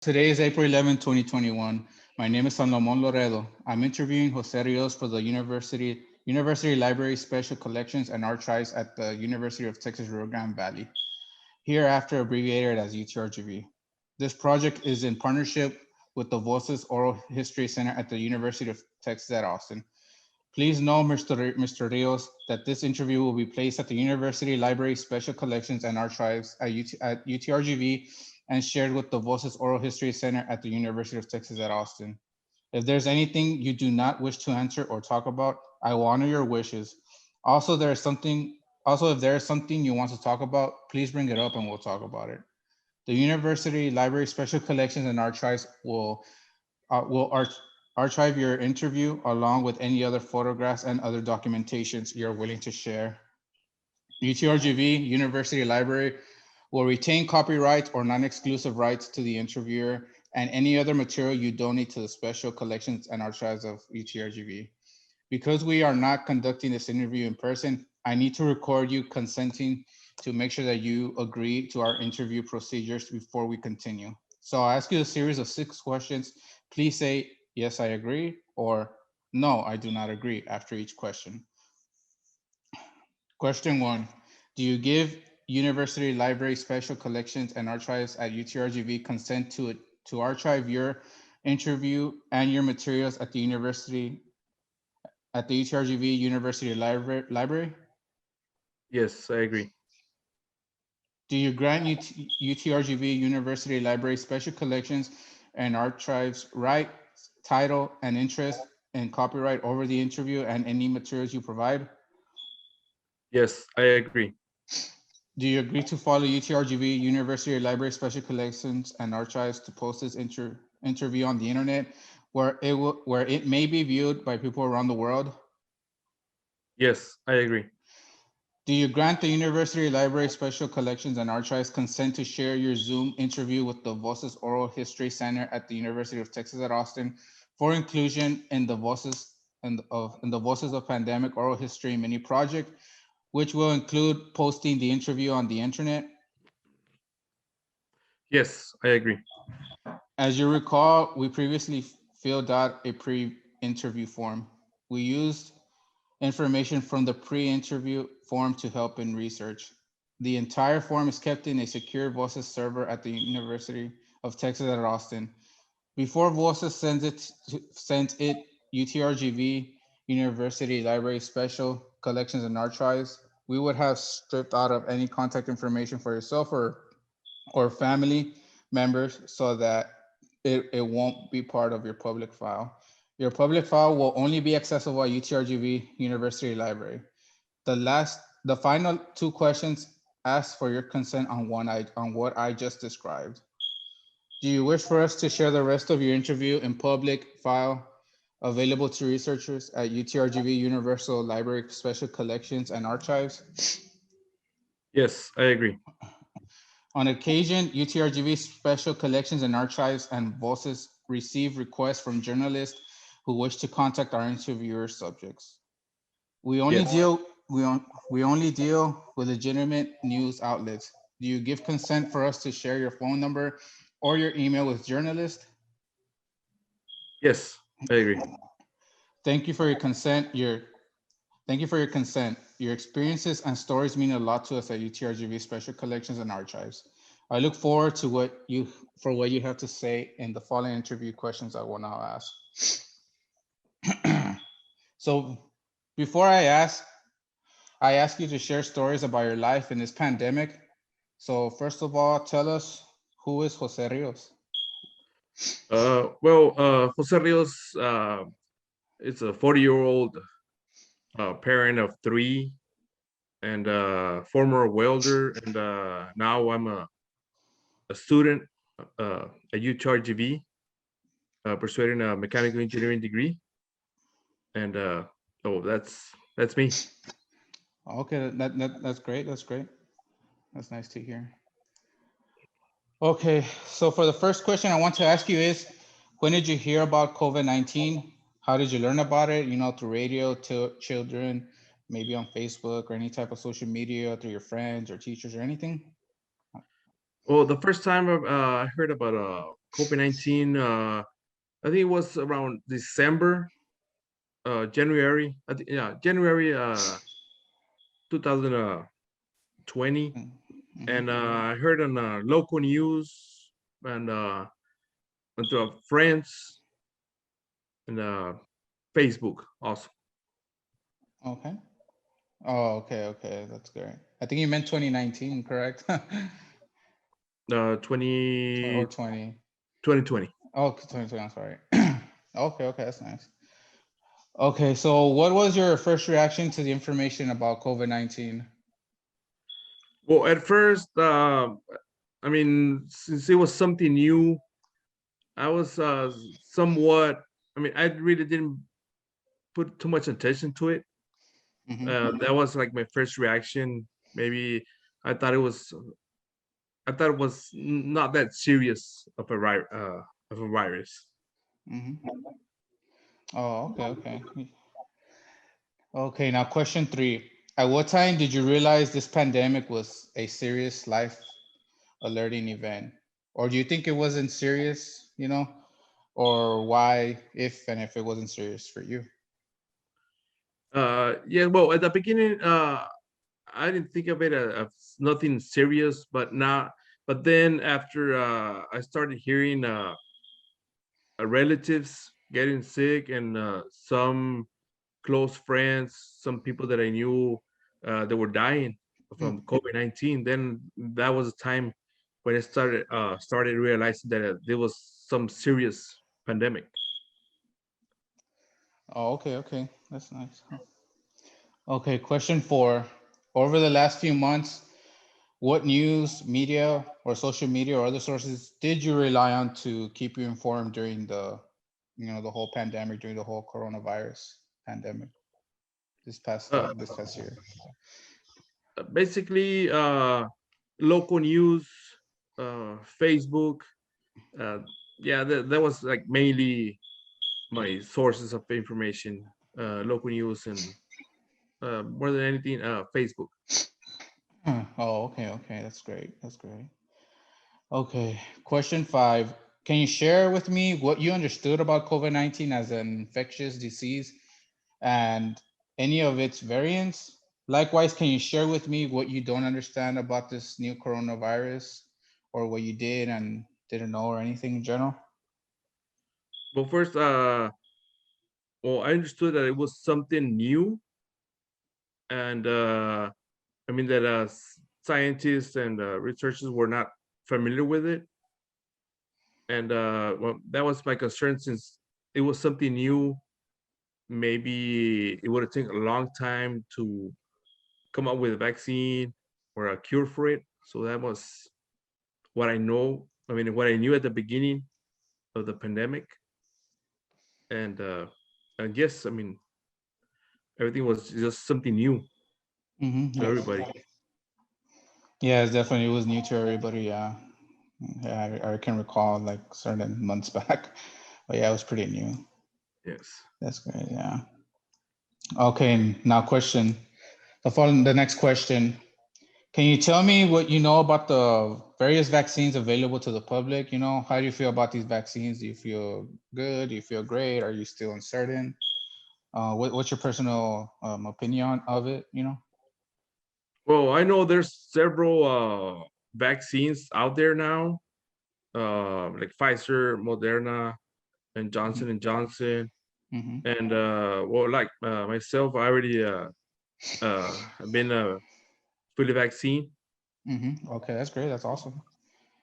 Today is April 11, 2021. My name is Salomon Loredo. I'm interviewing Jose Rios for the University Library Special Collections and Archives at the University of Texas Rio Grande Valley, hereafter abbreviated as UTRGV. This project is in partnership with the Voces Oral History Center at the University of Texas at Austin. Please know, Mr. Rios, that this interview will be placed at the University Library Special Collections and Archives at UTRGV and shared with the Voces Oral History Center at the University of Texas at Austin. If there's anything you do not wish to answer or talk about, I will honor your wishes. Also, if there is something you want to talk about, please bring it up and we'll talk about it. The University Library Special Collections and Archives will archive your interview along with any other photographs and other documentations you're willing to share. UTRGV University Library will retain copyright or non-exclusive rights to the interviewer and any other material you donate to the special collections and archives of UTRGV. Because we are not conducting this interview in person, I need to record you consenting to make sure that you agree to our interview procedures before we continue. So I'll ask you a series of 6 questions. Please say, yes, I agree, or no, I do not agree after each question. Question 1, do you give University Library Special Collections and Archives at UTRGV consent to archive your interview and your materials at the UTRGV University Library? Yes, I agree. Do you grant UTRGV University Library Special Collections and Archives right, title, and interest and copyright over the interview and any materials you provide? Yes, I agree. Do you agree to follow UTRGV University Library Special Collections and Archives to post this interview on the internet where it may be viewed by people around the world? Yes, I agree. Do you grant the University Library Special Collections and Archives consent to share your Zoom interview with the Voces Oral History Center at the University of Texas at Austin for inclusion in the Voces of Pandemic Oral History mini project, which will include posting the interview on the internet? Yes, I agree. As you recall, we previously filled out a pre-interview form. We used information from the pre-interview form to help in research. The entire form is kept in a secure Voces server at the University of Texas at Austin. Before Voces sends it UTRGV University Library Special Collections and Archives, we would have stripped out of any contact information for yourself or family members so that it won't be part of your public file. Your public file will only be accessible at UTRGV University Library. The final 2 questions ask for your consent on what I just described. Do you wish for us to share the rest of your interview in public file available to researchers at UTRGV Universal Library Special Collections and Archives? Yes, I agree. On occasion, UTRGV Special Collections and Archives and Voces receive requests from journalists who wish to contact our interviewer subjects. We only Yes. deal with legitimate news outlets. Do you give consent for us to share your phone number or your email with journalists? Yes, I agree. Thank you for your consent. Your experiences and stories mean a lot to us at UTRGV Special Collections and Archives. I look forward to what you have to say in the following interview questions I will now ask. So before I ask you to share stories about your life in this pandemic. So first of all, tell us, who is Jose Rios? Jose Rios is a 40-year-old parent of 3 and former welder, and now I'm a student at UTRGV pursuing a mechanical engineering degree. And that's me. Okay, that's great. That's great. That's nice to hear. Okay, so for the first question I want to ask you is, when did you hear about COVID-19? How did you learn about it? Through radio, to children, maybe on Facebook or any type of social media, through your friends or teachers or anything? Well, the first time I heard about COVID-19. I think it was around December, January. Yeah, January 2020. Mhm. And I heard on local news and through friends and Facebook also. Okay. Oh, okay, okay, that's great. I think you meant 2019, correct? 20, Or 20. 2020. Oh, 2020, I'm sorry. Okay, okay, that's nice. Okay, so what was your first reaction to the information about COVID-19? Well, at first, I mean, since it was something new, I was somewhat. I mean, I really didn't put too much attention to it. Mm-hmm. That was like my first reaction. Maybe I thought it was. I thought it was not that serious of a virus. Mm-hmm. Oh, okay, okay. Okay, now question 3. At what time did you realize this pandemic was a serious life alerting event? Or do you think it wasn't serious, Or why, if and if it wasn't serious for you? Yeah. Well, at the beginning, I didn't think of it as nothing serious, but now, but then after I started hearing relatives getting sick and some close friends, some people that I knew that were dying Mm. from COVID-19. Then that was the time when I started realizing that there was some serious pandemic. Oh, okay, okay. That's nice. Okay, question 4. Over the last few months, what news, media, or social media or other sources did you rely on to keep you informed during the whole pandemic, during the whole coronavirus pandemic this past year? Basically, local news, Facebook. Uh, yeah, that was like mainly my sources of information, local news, and more than anything, Facebook. Oh, okay, okay. That's great. That's great. Okay, question 5. Can you share with me what you understood about COVID-19 as an infectious disease and any of its variants? Likewise, can you share with me what you don't understand about this new coronavirus or what you did and didn't know or anything in general? Well, first, well, I understood that it was something new, and I mean that scientists and researchers were not familiar with it, and well, that was my concern since it was something new. Maybe it would have taken a long time to come up with a vaccine or a cure for it. So that was what I know. I mean, what I knew at the beginning of the pandemic, and I guess I mean everything was just something new to Yes. everybody. Yes, definitely. It was new to everybody. Yeah. Yeah, I can recall like certain months back. But yeah, it was pretty new. Yes. That's great. Yeah. Okay, now the next question. Can you tell me what you know about the various vaccines available to the public? How do you feel about these vaccines? Do you feel good? Do you feel great? Are you still uncertain? What's your personal opinion of it? Well, I know there's several vaccines out there now, like Pfizer, Moderna, and Mm-hmm. Johnson and Johnson. Mm-hmm. And well, like myself, I already have been fully vaccine. Mm-hmm. Okay, that's great. That's awesome.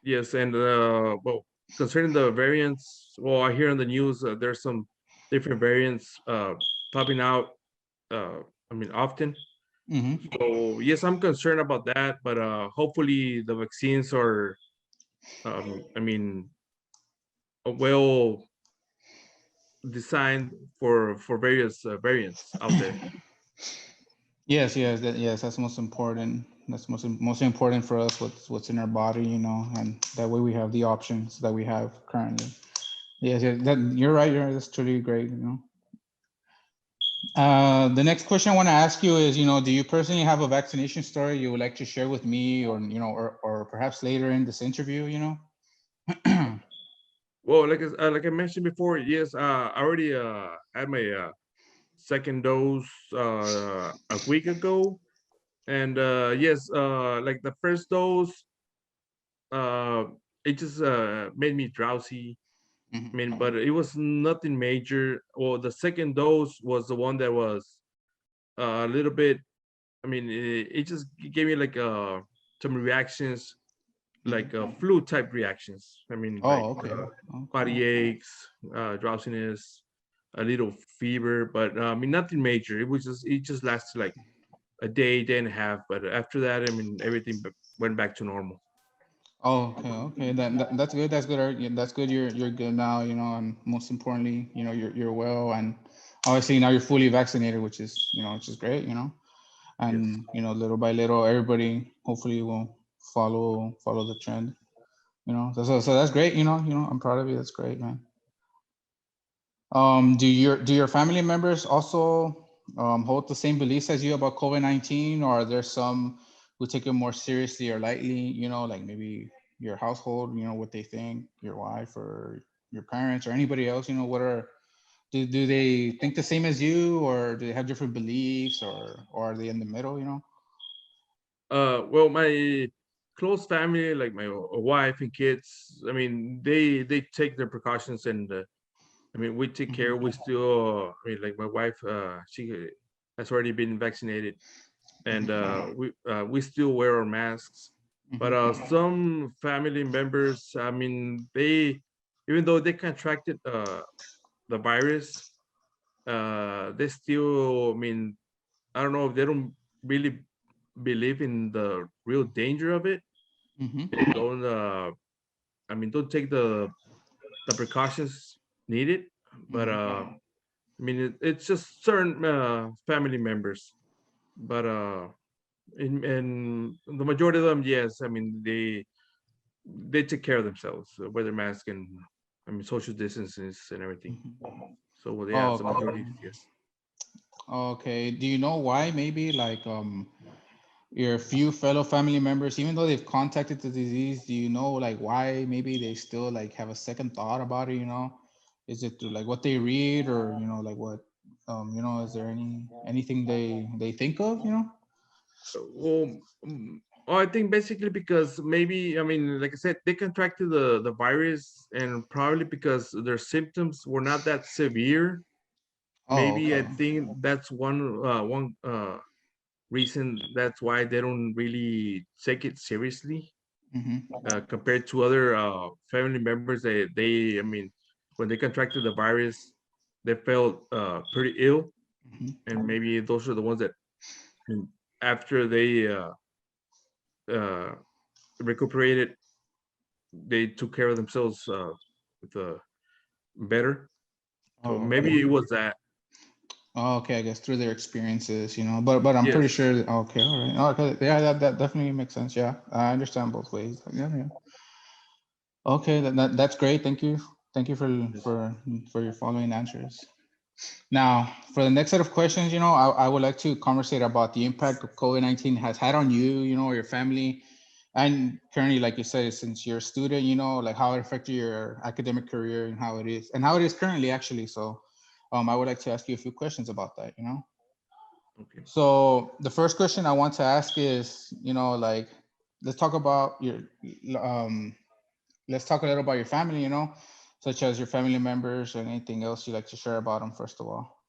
Yes, and well, concerning the variants, well, I hear on the news there's some different variants popping out. I mean, often. Mm-hmm. So yes, I'm concerned about that, but hopefully the vaccines are, I mean, well designed for various variants out there. Yes, yes, yes. That's most important. That's most important for us. What's in our body, and that way we have the options that we have currently. Yes, yeah, that you're right. You're right. That's truly great. The next question I want to ask you is, do you personally have a vaccination story you would like to share with me, or perhaps later in this interview? Well, like I mentioned before, yes, I already had my second dose a week ago, and yes, like the first dose, uh, it just made me drowsy. I mean, but it was nothing major. Well, the second dose was the one that was a little bit. I mean, it just gave me like some reactions, like flu type reactions. I mean, like Oh, okay. Okay. body aches, drowsiness, a little fever, but I mean nothing major. It just lasted like a day and a half. But after that, I mean everything went back to normal. Oh, okay, okay. That's good. That's good. Yeah, that's good. You're good now, and most importantly, you're well, and obviously now you're fully vaccinated, which is great. Yes. And little by little, everybody hopefully will follow the trend. So that's great. I'm proud of you. That's great, man. Do your family members also hold the same beliefs as you about COVID-19, or are there some who take it more seriously or lightly? Like maybe your household, what they think, your wife or your parents or anybody else. Do they think the same as you, or do they have different beliefs, or are they in the middle? Well, my close family, like my wife and kids, I mean, they take their precautions, and I mean, we take care. We still, I mean, like my wife, she has already been vaccinated, and we still wear our masks. But some family members, I mean, they even though they contracted the virus, they still, I mean, I don't know if they don't really believe in the real danger of it. They Mm-hmm. don't, I mean, don't take the precautions needed. But I mean, it's just certain family members. But in the majority of them, yes. I mean, they take care of themselves, wear their mask, and I mean social distances and everything. So well, yeah, Oh, the majority, yes. okay. Do you know why? Maybe like your few fellow family members, even though they've contacted the disease, do you know like why maybe they still like have a second thought about it? Is it through like what they read, or like what is there anything they think of? Well, I think basically because maybe I mean, like I said, they contracted the virus, and probably because their symptoms were not that severe. Oh, Maybe I okay. think that's one reason. That's why they don't really take it seriously Mm-hmm. compared to other family members. They I mean, when they contracted the virus, they felt pretty ill, Mm-hmm. and maybe those are the ones that mm, after they uh, recuperated, they took care of themselves with better. So Oh, okay. maybe it was that. Oh, okay, I guess through their experiences. But I'm pretty Yes. sure okay, all right. Oh, okay, yeah, that definitely makes sense. Yeah, I understand both ways. Yeah, yeah. Okay, that's great. Thank you Yes. for your following answers. Now, for the next set of questions, I would like to conversate about the impact of COVID-19 has had on you, or your family, and currently, like you said, since you're a student, like how it affected your academic career and how it is currently actually. So, I would like to ask you a few questions about that. Okay. So the first question I want to ask is, like, let's talk about um, let's talk a little about your family, such as your family members or anything else you'd like to share about them, first of all.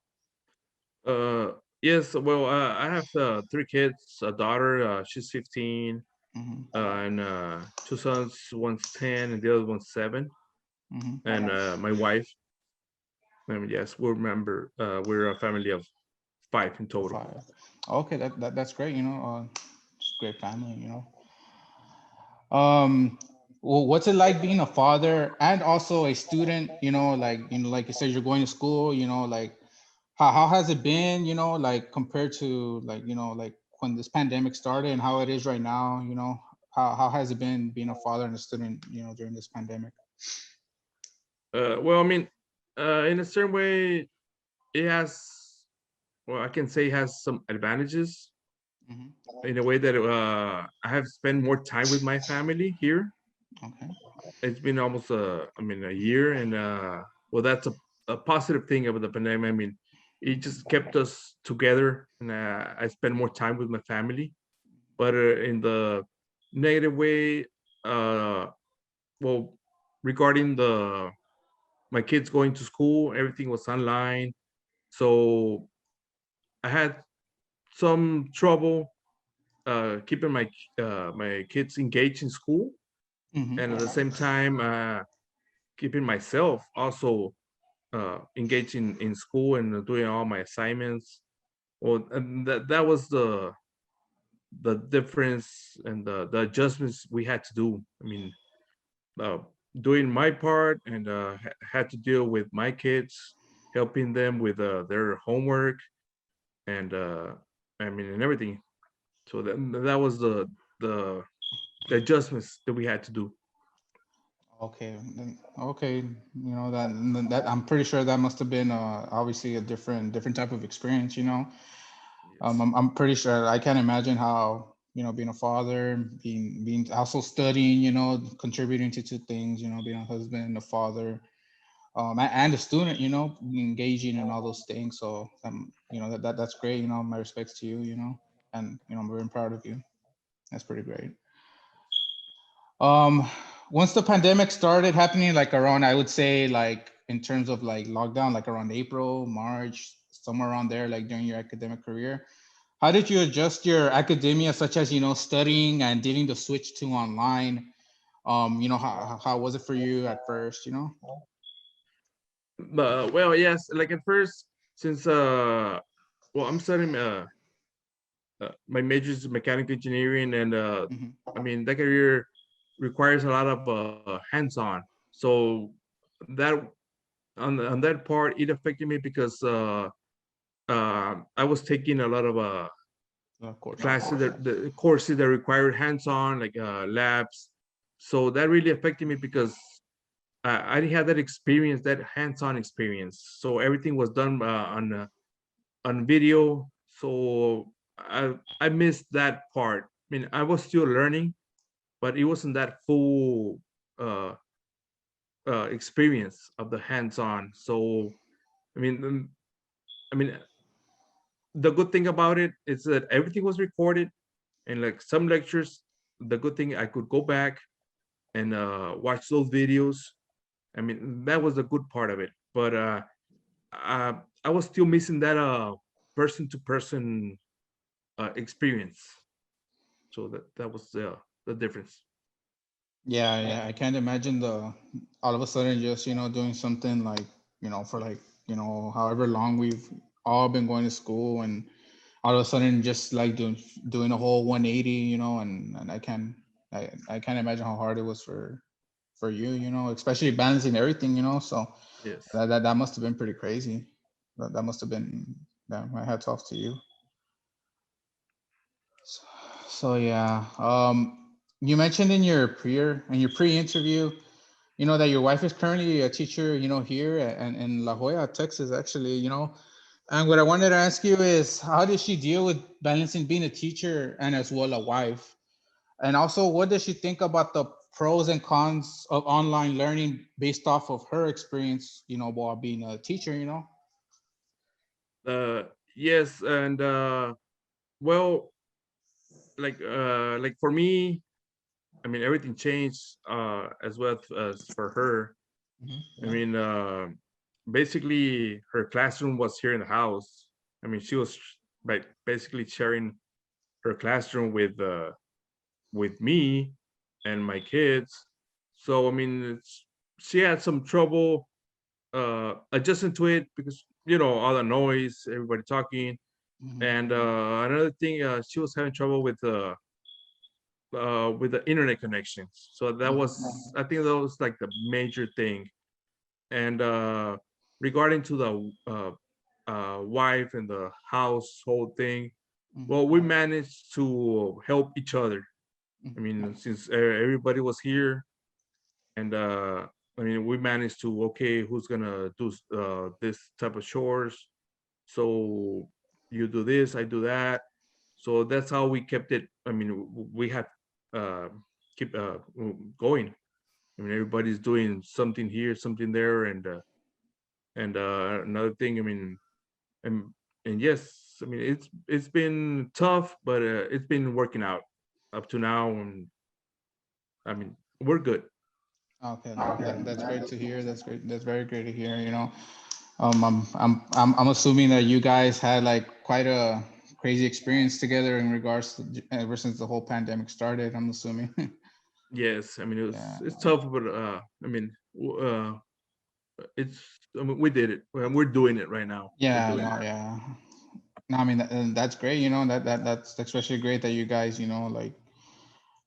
Uh, yes. Well, I have three kids. A daughter, she's 15, Mm-hmm. and two sons. One's 10, and the other one's 7. Mm-hmm. And my wife. Yes, we're a family of 5 in total. Five. Okay, that's great. It's a great family. Well, what's it like being a father and also a student? Like you said, you're going to school. Like how has it been? Like compared to like when this pandemic started and how it is right now. How has it been being a father and a student? During this pandemic. Well, I mean, in a certain way, it has. Well, I can say it has some advantages Mm-hmm. in a way that I have spent more time with my family here. Okay. It's been almost a year, and well, that's a positive thing about the pandemic. I mean, it just kept us together, and I spent more time with my family. But in the negative way, uh, well, regarding the my kids going to school, everything was online, so I had some trouble keeping my kids engaged in school, Mm-hmm. and at the same time keeping myself also engaged in school and doing all my assignments. Well, and that was the difference and the adjustments we had to do. I mean, uh, doing my part and had to deal with my kids, helping them with their homework and I mean and everything. So that was the the adjustments that we had to do. Okay. Okay. That I'm pretty sure that must have been obviously a different type of experience. Yes. I'm pretty sure I can't imagine how being a father, being also studying, contributing to two things, being a husband, a father, and a student, engaging in all those things. So that's great. My respects to you. And I'm very proud of you. That's pretty great. Um, Once the pandemic started happening, like around, I would say, like in terms of like lockdown, like around April, March, somewhere around there, like during your academic career, how did you adjust your academia, such as studying and needing to switch to online? How was it for you at first? But well, yes, like at first, since well, I'm studying my major is mechanical engineering, and Hmm. I mean that career requires a lot of hands-on. So that on that part, it affected me because I was taking a lot of Of course. classes that the courses that required hands-on, like labs. So that really affected me because I didn't have that experience, that hands-on experience. So everything was done on video. So I missed that part. I mean, I was still learning, but it wasn't that full uh, experience of the hands-on. So I mean, I mean, the good thing about it is that everything was recorded, and like some lectures, the good thing I could go back and watch those videos. I mean, that was the good part of it. But uh, I was still missing that person-to-person experience. So that was the difference. Yeah, yeah. I can't imagine the all of a sudden just doing something like for like however long we've all been going to school, and all of a sudden just like doing a whole 180, and I can't imagine how hard it was for you, especially balancing everything, so Yes. that must have been pretty crazy. That must have been, yeah, my hats off to you. So, so yeah, you mentioned in your pre-interview, that your wife is currently a teacher, here and in La Jolla, Texas, actually, and what I wanted to ask you is, how does she deal with balancing being a teacher and as well a wife? And also, what does she think about the pros and cons of online learning based off of her experience, while being a teacher? Uh, yes, and well, like for me, I mean everything changed as well as for her. I Hmm. mean, basically her classroom was here in the house. I mean, she was like basically sharing her classroom with me and my kids. So I mean, she had some trouble adjusting to it because all the noise, everybody talking, Hmm. and another thing, she was having trouble with the internet connections. So that Hmm. was, I think, that was like the major thing. And regarding to the wife and the household thing, Hmm. well, we managed to help each other. I mean, since everybody was here, and I mean, we managed to, okay, who's gonna do this type of chores? So you do this, I do that. So that's how we kept it. I mean, we had uh, keep going. I mean, everybody's doing something here, something there, and another thing. I mean, and and yes, I mean it's been tough, but it's been working out up to now, and I mean we're good. Okay, no, that's great to hear. That's great. That's very great to hear. I'm assuming that you guys had like quite a crazy experience together in regards to ever since the whole pandemic started. I'm assuming. Yes, I mean Yeah. it's tough, but I mean it's I mean we did it. We're doing it right now. We're Yeah. doing it. No. Yeah. No, I mean and that's great. That's especially great that you guys, like,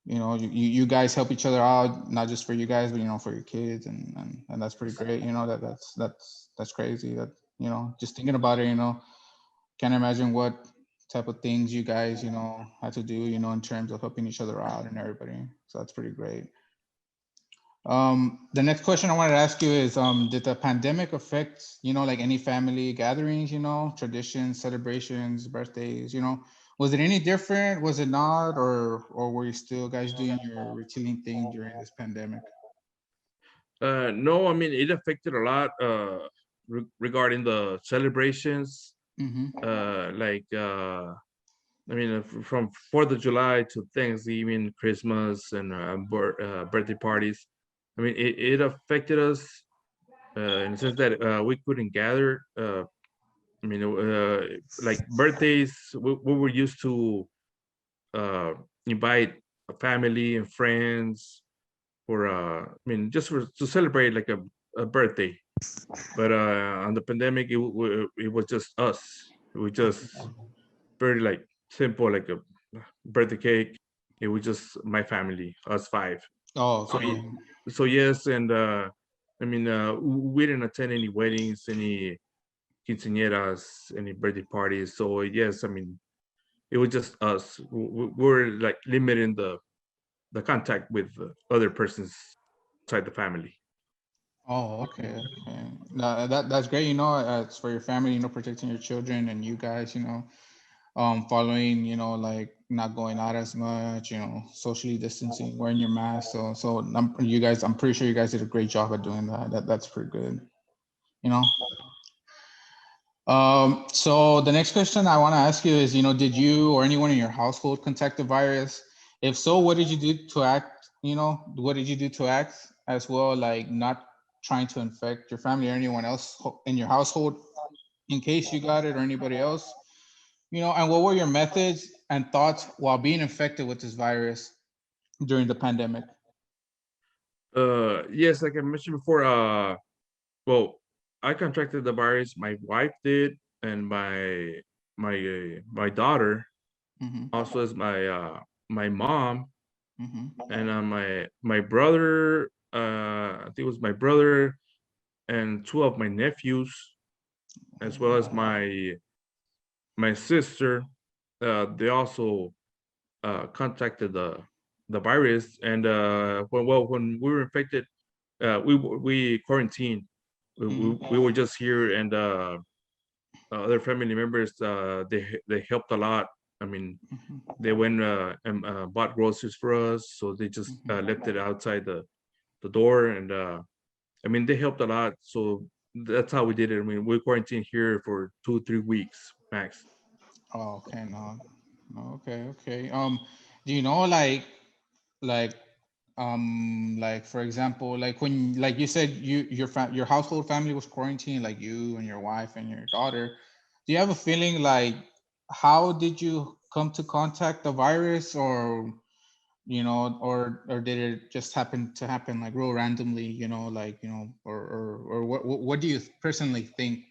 you guys help each other out, not just for you guys, but for your kids, and that's pretty great. That's crazy. That just thinking about it, can't imagine what type of things you guys, had to do, in terms of helping each other out and everybody. So that's pretty great. The next question I wanted to ask you is, did the pandemic affect, like any family gatherings, traditions, celebrations, birthdays, was it any different? Was it not? Or were you still guys doing your routine thing during this pandemic? No, I mean it affected a lot regarding the celebrations. Mm-hmm. Like I mean from 4th of July to Thanksgiving, Christmas, and birthday parties. I mean it affected us in the sense that we couldn't gather. I mean, like birthdays, we were used to uh, invite a family and friends for, I mean, just to celebrate like a birthday. But on the pandemic, it was just us. We just very like simple, like a birthday cake. It was just my family, us five. Oh, So, okay. so yes, and I mean, we didn't attend any weddings, any quinceañeras, any birthday parties. So yes, I mean, it was just us. We're like limiting the contact with other persons outside the family. Oh, okay, okay. No, that's great. It's for your family. Protecting your children and you guys. Following, like not going out as much. Socially distancing, wearing your mask. So I'm pretty sure you guys did a great job at doing that. That's pretty good. You know. So the next question I want to ask you is, did you or anyone in your household contract the virus? If so, what did you do to act? What did you do to act as well, like not trying to infect your family or anyone else in your household in case you got it or anybody else? And what were your methods and thoughts while being infected with this virus during the pandemic? Yes, like I mentioned before, well, I contracted the virus. My wife did, and my daughter, Mm-hmm. also as my mom, Mm-hmm. and my brother. I think it was my brother and two of my nephews, as well as my sister. They also contacted the virus, and when we were infected, we quarantined. We were just here, and other family members, they helped a lot. I mean, Mm-hmm. they went and bought groceries for us, so they just Mm-hmm. left it outside the door, and I mean they helped a lot. So that's how we did it. I mean, we quarantined here for 2-3 weeks max. Oh, okay, no, no, okay, okay. Do you know, like, like for example, like when, like you said, your household family was quarantined, like you and your wife and your daughter. Do you have a feeling like how did you come to contact the virus, or or did it just happen like real randomly, like or what do you personally think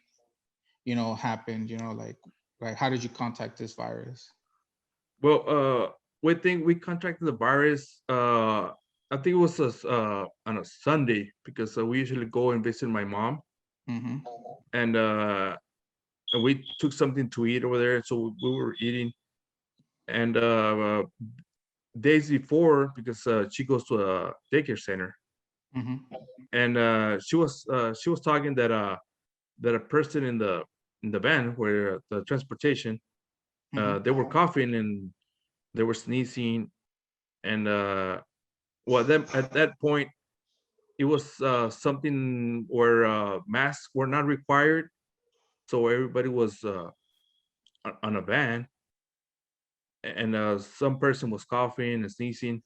happened, like how did you contact this virus? Well, we think we contracted the virus. I think it was on a Sunday because we usually go and visit my mom, Mm-hmm. and we took something to eat over there. So we were eating, and days before, because she goes to a daycare center, Mm-hmm. and she was talking that a person in the van where the transportation, Mm-hmm. they were coughing and they were sneezing, and well, then at that point, it was something where masks were not required, so everybody was on a van, and some person was coughing and sneezing,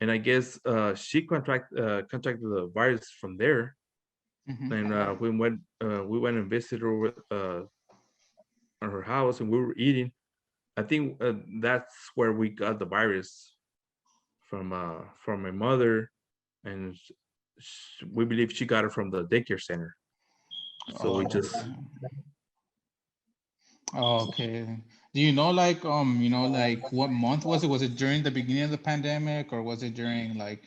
and I guess she contracted the virus from there. Mhm. And we went and visited her at her house, and we were eating. I think that's where we got the virus from my mother, and we believe she got it from the daycare center. So we Oh, just okay. Oh, okay. Do you know like like what month was it? Was it during the beginning of the pandemic, or was it during like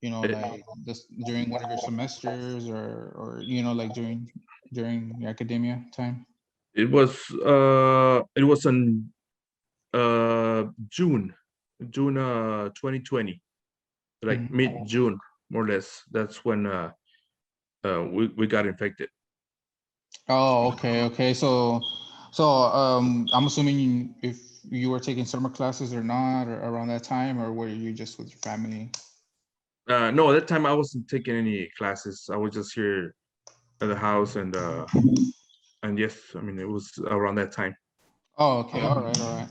it, like this during one of your semesters, or like during your academia time? it was in June 2020, like Mhm. mid-June, more or less. That's when we got infected. Oh, okay, okay. So I'm assuming if you were taking summer classes or not, or around that time, or were you just with your family? No, at that time I wasn't taking any classes. I was just here at the house, and yes, I mean it was around that time. Oh, okay. All right, all right.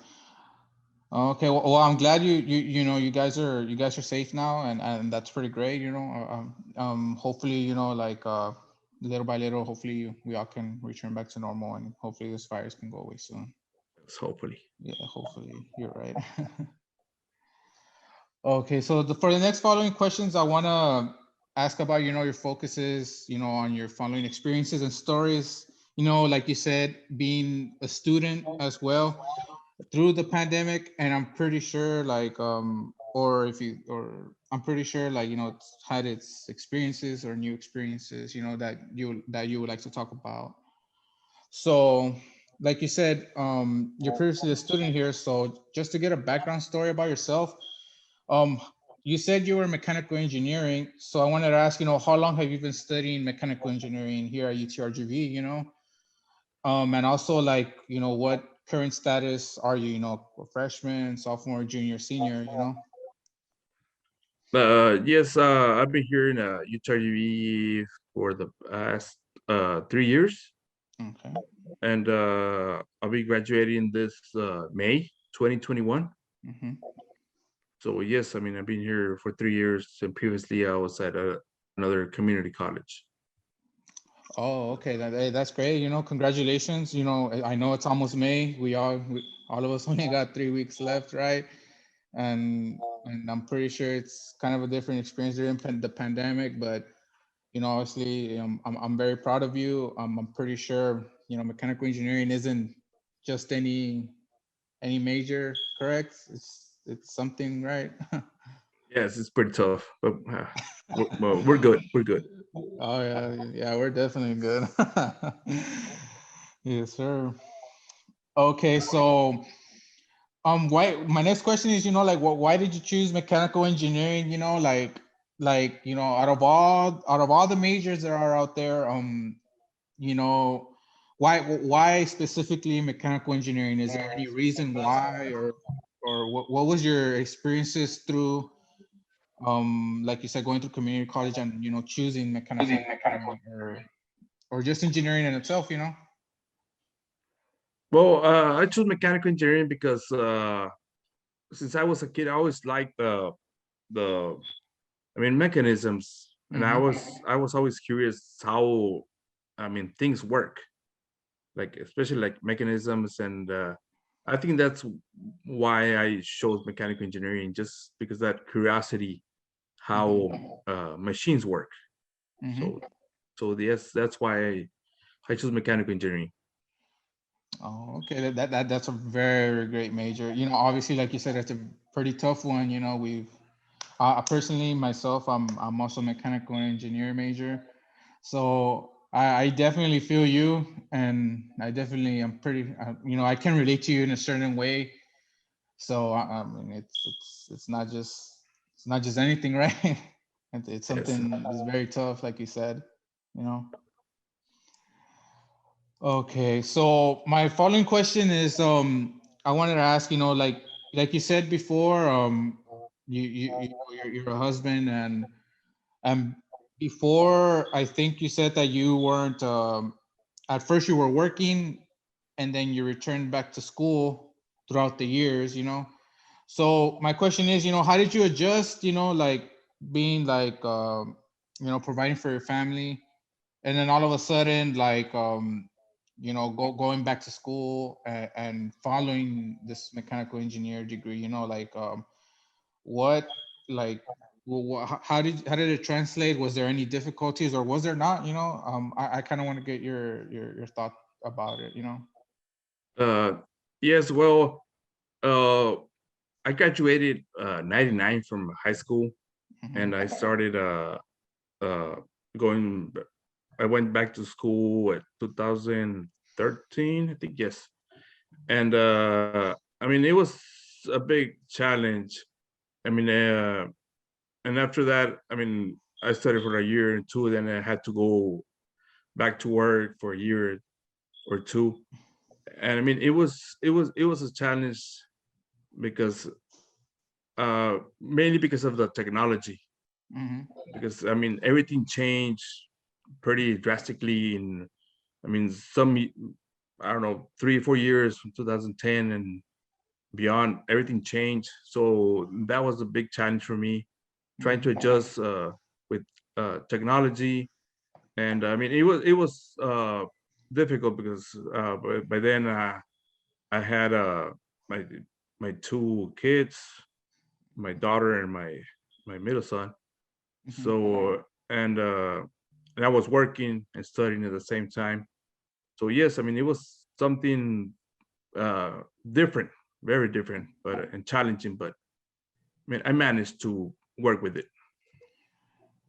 Okay, well, I'm glad you guys are safe now, and that's pretty great. Hopefully, like little by little, hopefully we all can return back to normal, and hopefully this virus can go away soon. Yes, hopefully. Yeah, hopefully you're right. Okay, so for the next following questions, I want to ask about your focuses, on your following experiences and stories. Like you said, being a student as well through the pandemic, and I'm pretty sure like or I'm pretty sure like it's had its experiences or new experiences that you would like to talk about. So like you said, you're previously a student here, so just to get a background story about yourself, um you said you were mechanical engineering, so I wanted to ask, how long have you been studying mechanical engineering here at UTRGV, and also like, what current status are you, a freshman, sophomore, junior, senior? Yes, I've been here in UTRGV for the past 3 years, Okay. and I'll be graduating this May 2021. Hmm. So yes, I mean I've been here for 3 years, and previously I was at another community college. Oh, okay. Hey, that's great. Congratulations. I know it's almost May. All of us only got 3 weeks left, right? And I'm pretty sure it's kind of a different experience during the pandemic, but obviously, I'm very proud of you. I'm pretty sure, mechanical engineering isn't just any major, correct? It's something, right? Yes, it's pretty tough, but we're good. We're good. Oh yeah, yeah, we're definitely good. Yes, sir. Okay, so why? My next question is, like, why did you choose mechanical engineering? Out of all the majors that are out there, you know, why specifically mechanical engineering? Is there any reason why, or what was your experiences through, like you said, going through community college and choosing mechanical engineering, or just engineering in itself? Well, I chose mechanical engineering because since I was a kid, I always liked the I mean mechanisms, and I Mm-hmm. was I was always curious how I mean things work, like especially like mechanisms, and I think that's why I chose mechanical engineering, just because that curiosity how Mm-hmm. machines work. So Mm-hmm. so yes, that's why I chose mechanical engineering. Oh, okay. That's a very great major. Obviously, like you said, it's a pretty tough one. Personally myself, I'm also a mechanical engineering major, so I definitely feel you, and I definitely am pretty. I can relate to you in a certain way. So I mean, it's not just anything, right? It's Yes. something that's very tough, like you said. You know. Okay, so my following question is, I wanted to ask, like you said before, you're a husband, and before, I think you said that you weren't, at first you were working and then you returned back to school throughout the years, you know? So my question is, you know, how did you adjust, you know, like being like, you know, providing for your family, and then all of a sudden, like, you know, going back to school and following this mechanical engineer degree, you know, like, what, like, how did it translate? Was there any difficulties or was there not? You know, I kind of want to get your thought about it. You know. Uh, yes, well, uh, I graduated 99 from high school, Hmm. and I started uh, going. I went back to school at 2013, I think. Yes, and I mean it was a big challenge. I mean, and after that, I mean, I studied for a year and two, then I had to go back to work for a year or two, and I mean it was a challenge because mainly because of the technology, Hmm. because I mean everything changed pretty drastically in, I mean, some, I don't know, 3 or 4 years from 2010 and beyond, everything changed. So that was a big challenge for me, trying to Hmm. adjust with technology. And I mean it was difficult because by then I had my my two kids, my daughter and my middle son. Hmm. So and I was working and studying at the same time. So yes, I mean it was something uh, different, very different, but and challenging. But I mean I managed to work with it.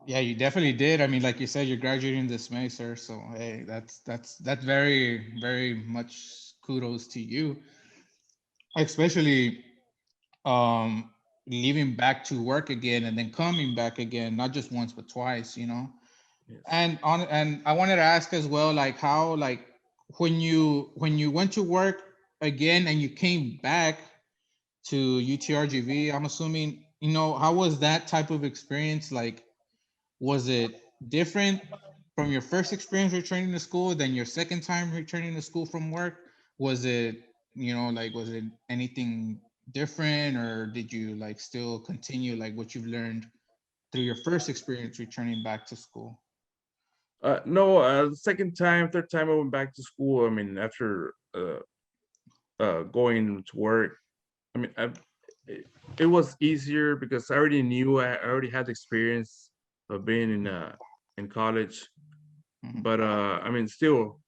Yeah, you definitely did. I mean, like you said, you're graduating this May, sir. So hey, that's very much kudos to you, especially um leaving back to work again and then coming back again, not just once but twice, you know. Yes. And I wanted to ask as well, like how, like, when you went to work again and you came back to UTRGV, I'm assuming, you know, how was that type of experience? Like, was it different from your first experience returning to school than your second time returning to school from work? Was it, you know, like, was it anything different, or did you like still continue like what you've learned through your first experience returning back to school? No, second time, third time I went back to school. I mean, after going to work, I mean, it, it was easier because I already knew, I already had experience of being in college. Mhm. But I mean, still,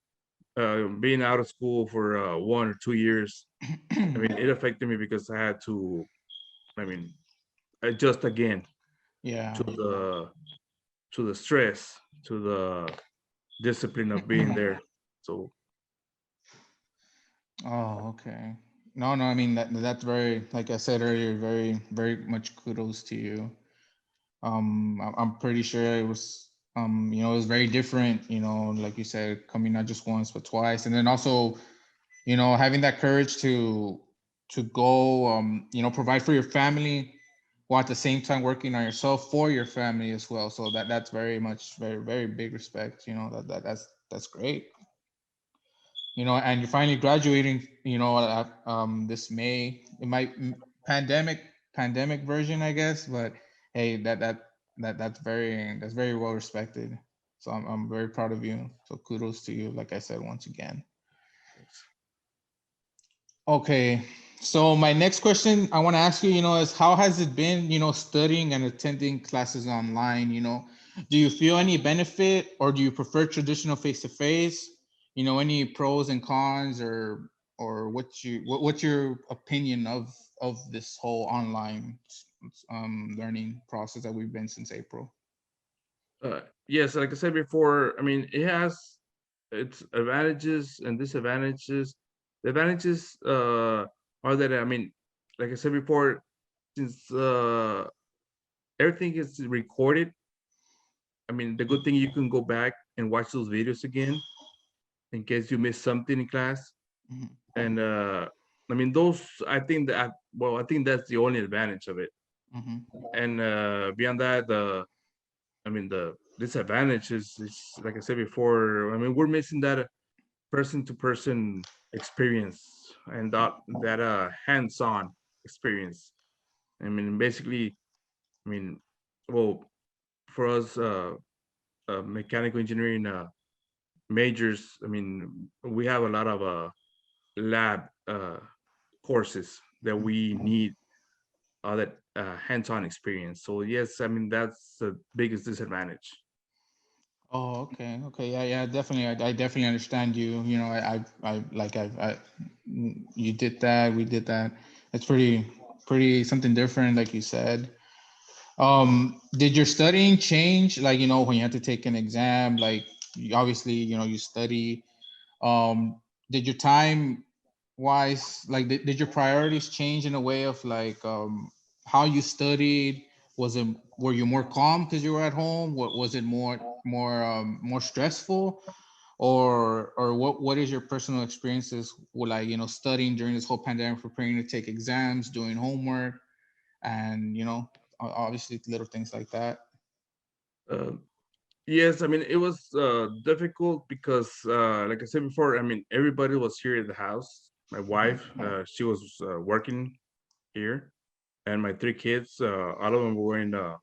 being out of school for 1 or 2 years, I mean, it affected me because I had to, I mean, adjust again Yeah. to the stress, to the discipline of being there. So Oh, okay. No, no, I mean that's very, like I said earlier, very much kudos to you. I'm pretty sure it was, you know, it was very different, you know, like you said, coming not just once but twice, and then also, you know, having that courage to go, you know, provide for your family while at the same time working on yourself for your family as well. So that's very much very big respect. You know, that's great. You know, and you're finally graduating, you know, this May. It might pandemic version, I guess, but hey, that's very well respected. So I'm very proud of you. So kudos to you, like I said once again. Okay. So my next question I want to ask you, you know, is how has it been, you know, studying and attending classes online? You know, do you feel any benefit, or do you prefer traditional face to face? You know, any pros and cons, or what's your opinion of this whole online learning process that we've been since April? yes, like I said before, I mean, it has its advantages and disadvantages. The advantages are that, I mean, like I said before, since everything is recorded, I mean, the good thing, you can go back and watch those videos again in case you missed something in class. Mhm. And I mean, those, I think that, well, I think that's the only advantage of it. Mhm. And beyond that, I mean, disadvantage is like I said before. I mean, we're missing that person to person experience and that hands-on experience. I mean, basically, I mean, well, for us, mechanical engineering majors, I mean, we have a lot of lab courses that we need that hands-on experience. So yes, I mean that's the biggest disadvantage. Oh, okay, okay, yeah, yeah, definitely. I definitely understand you. You know, you did that, we did that. It's pretty something different, like you said. Did your studying change? Like, when you had to take an exam, like, obviously, you study. Um, did your time wise, like, did your priorities change in a way of like, how you studied? Were you more calm because you were at home? What was it more stressful? Or what is your personal experiences with, like, studying during this whole pandemic, preparing to take exams, doing homework, and obviously little things like that. Uh, yes, I mean it was difficult because, like I said before, I mean everybody was here at the house. My wife, she was working here, and my three kids, all of them were going to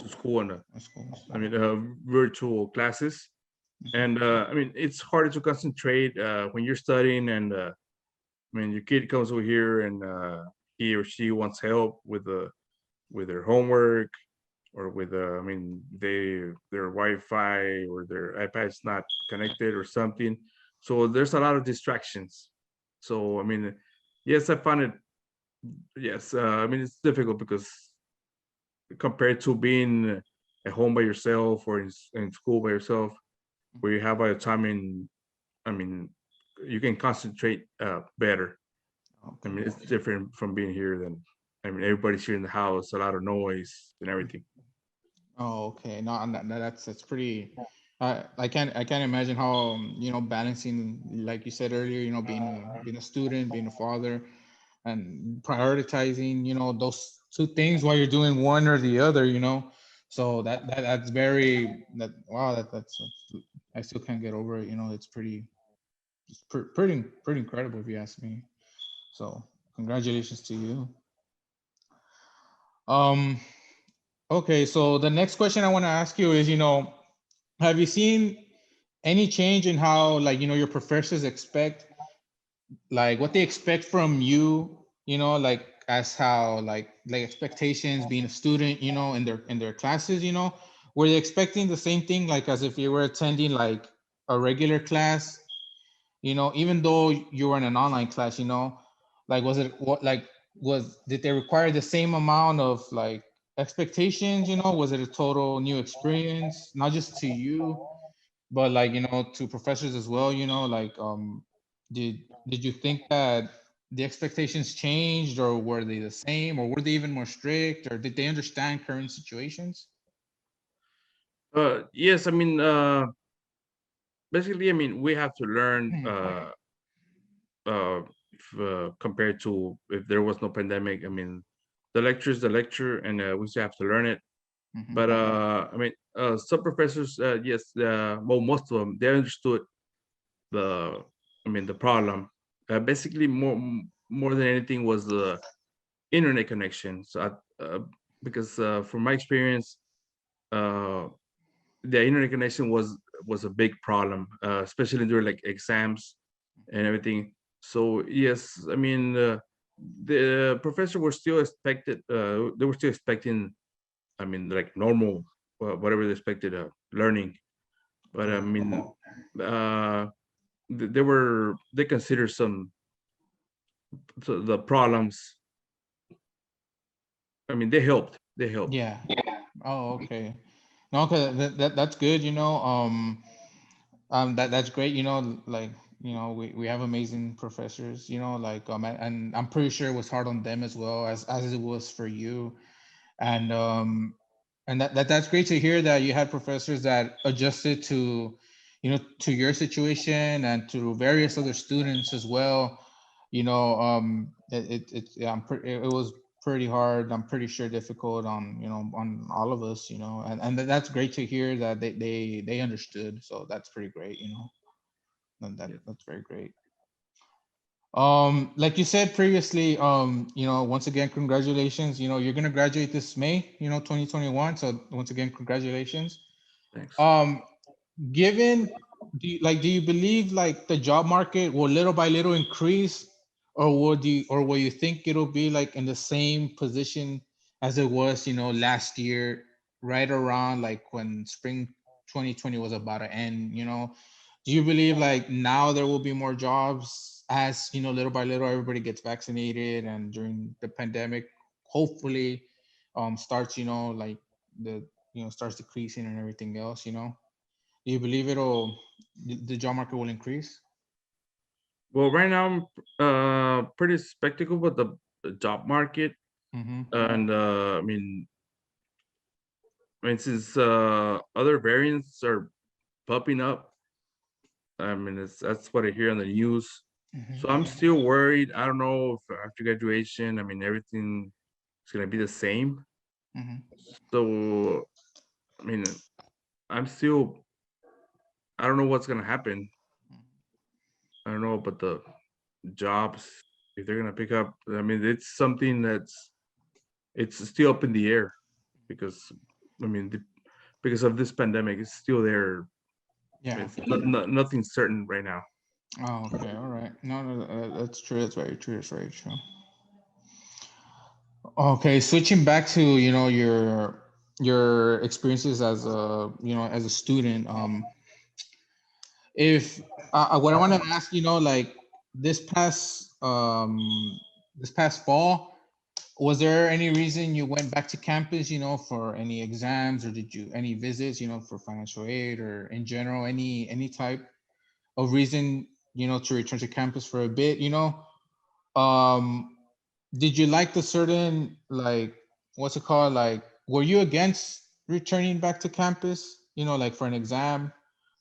school and That's cool. I mean virtual classes. And I mean it's harder to concentrate when you're studying, and I mean your kid comes over here and he or she wants help with their homework or with I mean their Wi-Fi or their iPad's not connected or something. So there's a lot of distractions. So I mean, yes, I found it. Yes, I mean it's difficult because compared to being at home by yourself or in school by yourself, where you have a time in, I mean, you can concentrate better. I Okay. mean, it's different from being here than, I mean, everybody's here in the house, a lot of noise and everything. Oh, okay. No, that's pretty. I can't imagine how, balancing, like you said earlier, being a student, being a father, and prioritizing, those two things while you're doing one or the other. So that's very that wow that's I still can't get over it. It's pretty incredible if you ask me. So congratulations to you. Um. Okay, so the next question I want to ask you is, have you seen any change in how, like, your professors expect, like, what they expect from you, like, as how, like expectations being a student, in their classes, were they expecting the same thing, like, as if you were attending like a regular class, even though you were in an online class, like, was it what like was did they require the same amount of, like, expectations, was it a total new experience, not just to you, but, like, to professors as well, like, did you think that the expectations changed, or were they the same, or were they even more strict, or did they understand current situations? Yes, I mean, basically, I mean, we have to learn compared to if there was no pandemic. I mean, the lecture is the lecture, and we still have to learn it. Hmm. But I mean, some professors, yes, well, most of them, they understood the, I mean, the problem. Basically, more than anything was the internet connection. So, because from my experience, uh, the internet connection was a big problem, especially during like exams and everything. So yes, I mean the professor were still expected. They were still expecting. I mean, like normal, whatever they expected learning. But I mean, uh, they consider some the problems. I mean, they helped. They helped. Yeah. Oh, okay. No, okay, that's good, that's great, like, we have amazing professors, like, and I'm pretty sure it was hard on them as well as it was for you. And that's great to hear that you had professors that adjusted to, to your situation and to various other students as well. Yeah, it was pretty hard. I'm pretty sure difficult on, on all of us, and that's great to hear that they understood. So that's pretty great, and Yes, that's very great. Like you said previously, once again, congratulations. You're gonna graduate this May, 2021. So once again, congratulations. thanks. Um, given do you believe like the job market will little by little increase, or will you think it'll be like in the same position as it was, last year, right around like when spring 2020 was about to end, do you believe like now there will be more jobs as, little by little everybody gets vaccinated, and during the pandemic hopefully starts, like the starts decreasing and everything else, do you believe the job market will increase? Well, right now I'm pretty skeptical about the job market, Mm-hmm. and since other variants are popping up, that's what I hear on the news. Mm-hmm. So I'm still worried. I don't know if after graduation, everything is gonna be the same. Mm-hmm. So I mean, I'm still. I don't know what's gonna happen. I don't know about the jobs if they're gonna pick up. It's something it's still up in the air because I mean, the, because of this pandemic, it's still there. Yeah. It's nothing certain right now. Oh, okay. All right. No, no, that's true. That's very true. That's very true. Okay, switching back to, your experiences as a, as a student. If what I want to ask, like this past this past fall, was there any reason you went back to campus, for any exams, or did you any visits, for financial aid, or in general any type of reason, to return to campus for a bit, um did you like the certain, like, what's it called, like, were you against returning back to campus, like for an exam,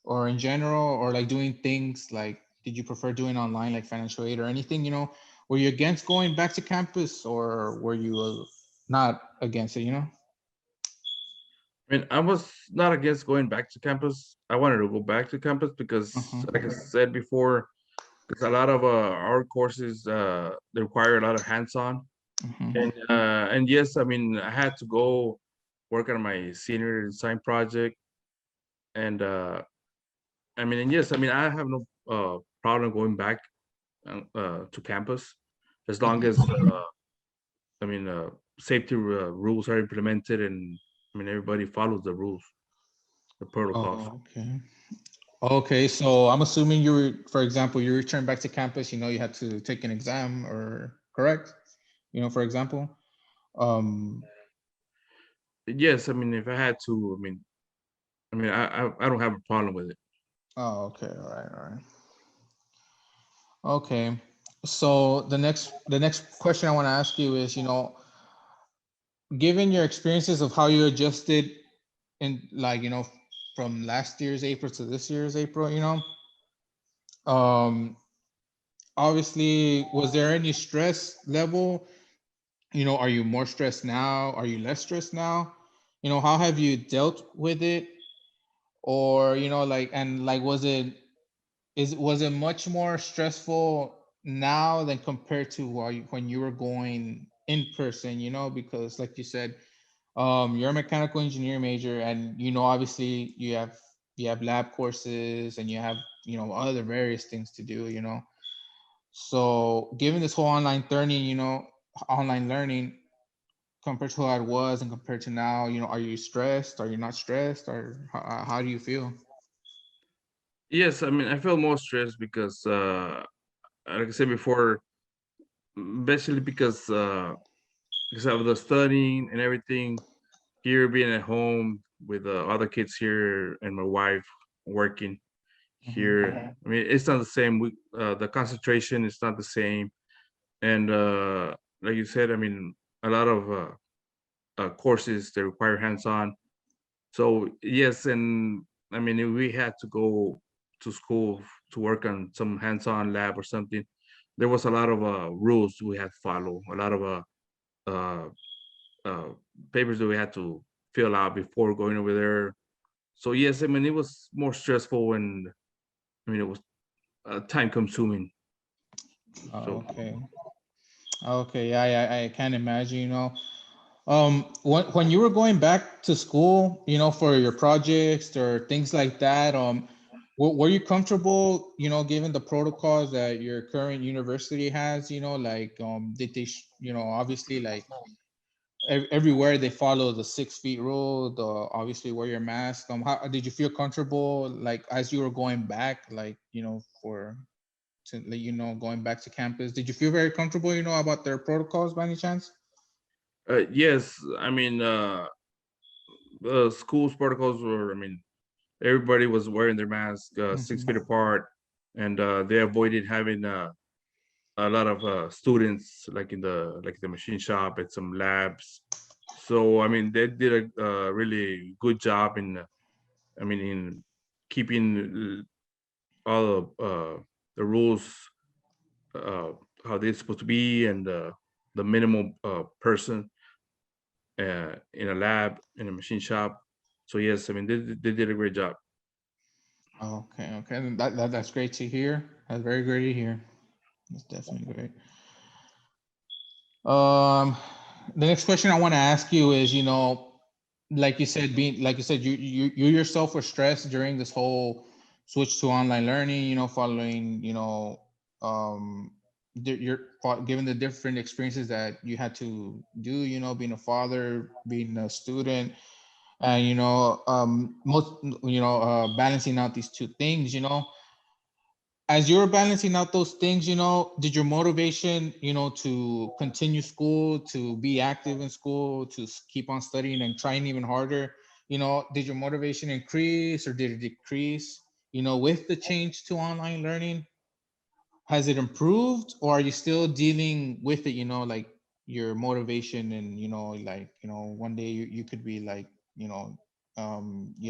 or in general, or like doing things like, did you prefer doing online like financial aid or anything, were you against going back to campus, or were you not against it, I was not against going back to campus. I wanted to go back to campus because, uh-huh. like I said before, because a lot of our courses they require a lot of hands-on, Uh-huh. and yes, I had to go work on my senior design project, and and yes, I have no problem going back to campus as long as I mean uh, safety rules are implemented, and everybody follows the rules, the protocols. Oh, okay. Okay, so I'm assuming you were, for example, you returned back to campus, you had to take an exam, or correct? For example. Yes, if I had to, I don't have a problem with it. Oh, okay, all right, all right. Okay. So the next question I want to ask you is, given your experiences of how you adjusted in, like, from last year's April to this year's April, um obviously, was there any stress level? Are you more stressed now? Are you less stressed now? How have you dealt with it? Or, like, and like, was it much more stressful now than compared to when you were going in person, because like you said, you're a mechanical engineering major, and, obviously you have lab courses, and you have, other various things to do, so given this whole online learning, compared to how it was and compared to now, are you stressed? Are you not stressed? Or how do you feel? Yes, I feel more stressed because, like I said before, basically because of the studying and everything. Here, being at home with other kids here and my wife working Hmm. here, it's not the same. The concentration is not the same, and like you said, a lot of courses that require hands-on. So yes, and if we had to go to school to work on some hands-on lab or something, there was a lot of rules we had to follow, a lot of uh, uh, papers that we had to fill out before going over there. So yes, I mean it was more stressful, and I mean it was time consuming. Oh, So okay. Okay, yeah, I can't imagine, when you were going back to school, for your projects or things like that, were you comfortable, given the protocols that your current university has, like, did they, obviously, like, everywhere they follow the 6 feet rule, the obviously wear your mask. How did you feel comfortable, like, as you were going back, like, for to let going back to campus? Did you feel very comfortable, about their protocols by any chance? yes, I mean the school's protocols were, I mean, everybody was wearing their mask 6 feet Hmm. apart, and they avoided having a lot of students like in the machine shop at some labs. So I mean they did a really good job in I mean in keeping all of the rules uh, how they're supposed to be, and the minimum person in a lab in a machine shop. So yes, I mean they did a great job. Okay, okay. And that's great to hear. That's very great to hear. That's definitely great. Um, the next question I want to ask you is, like you said, you yourself were stressed during this whole switch to online learning. Following, um, given the different experiences that you had to do. Being a father, being a student, and balancing out these two things. As you're balancing out those things, did your motivation, to continue school, to be active in school, to keep on studying and trying even harder, did your motivation increase or did it decrease, with the change to online learning? Has it improved, or are you still dealing with it, like your motivation, and, like, one day you could be like, you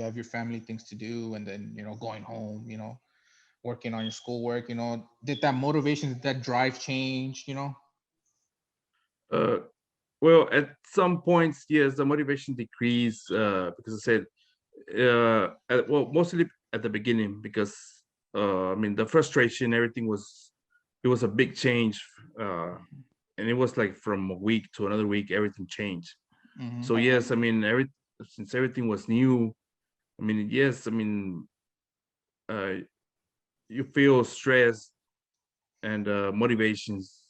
have your family things to do, and then, going home, working on your schoolwork, did that motivation, did that drive change, Uh, well, at some points, yes, the motivation decreased because I said, well, mostly at the beginning because I mean the frustration, everything was, it was a big change, uh, and it was like from a week to another week, everything changed. Mm-hmm. So yes, I mean since everything was new, I mean yes, I mean uh, you feel stress and motivations.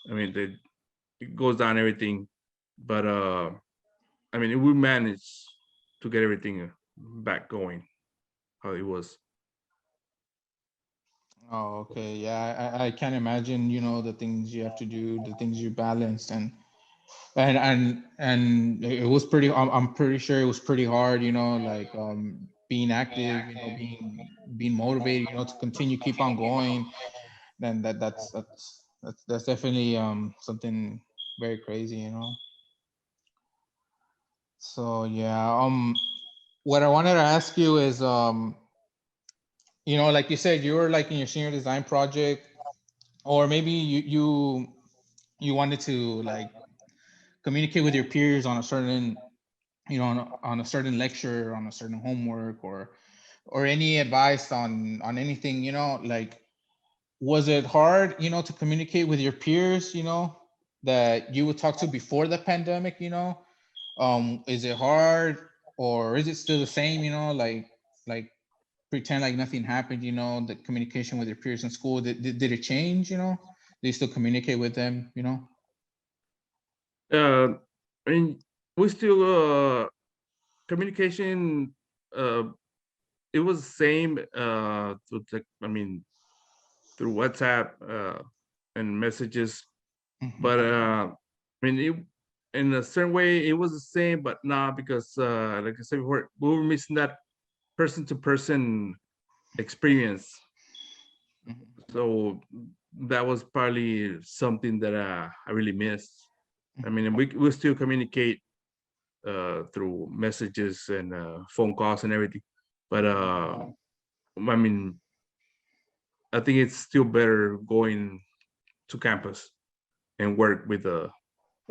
I mean it goes down everything, but I mean we managed to get everything back going how it was. Oh, okay. Yeah, I can't imagine, the things you have to do, the things you balance, and it was pretty. I'm pretty sure it was pretty hard, like, being active, being motivated, to continue, keep on going. Then that's definitely something very crazy, So yeah, what I wanted to ask you is, like you said, you were like in your senior design project, or maybe you wanted to, like, communicate with your peers on a certain, on a certain lecture, on a certain homework, or any advice on anything, like, was it hard, to communicate with your peers, that you would talk to before the pandemic, is it hard, or is it still the same, like pretend like nothing happened, the communication with your peers in school, did it change, do you still communicate with them, uh, I mean we still communication, uh, it was the same through I mean through WhatsApp and messages, Mhm. but I mean it, in a certain way it was the same, but not because like I said before, we were missing that person to person experience. Mhm. So that was probably something that I really missed. I Mhm. mean we still communicate through messages and phone calls and everything, but I mean I think it's still better going to campus and work with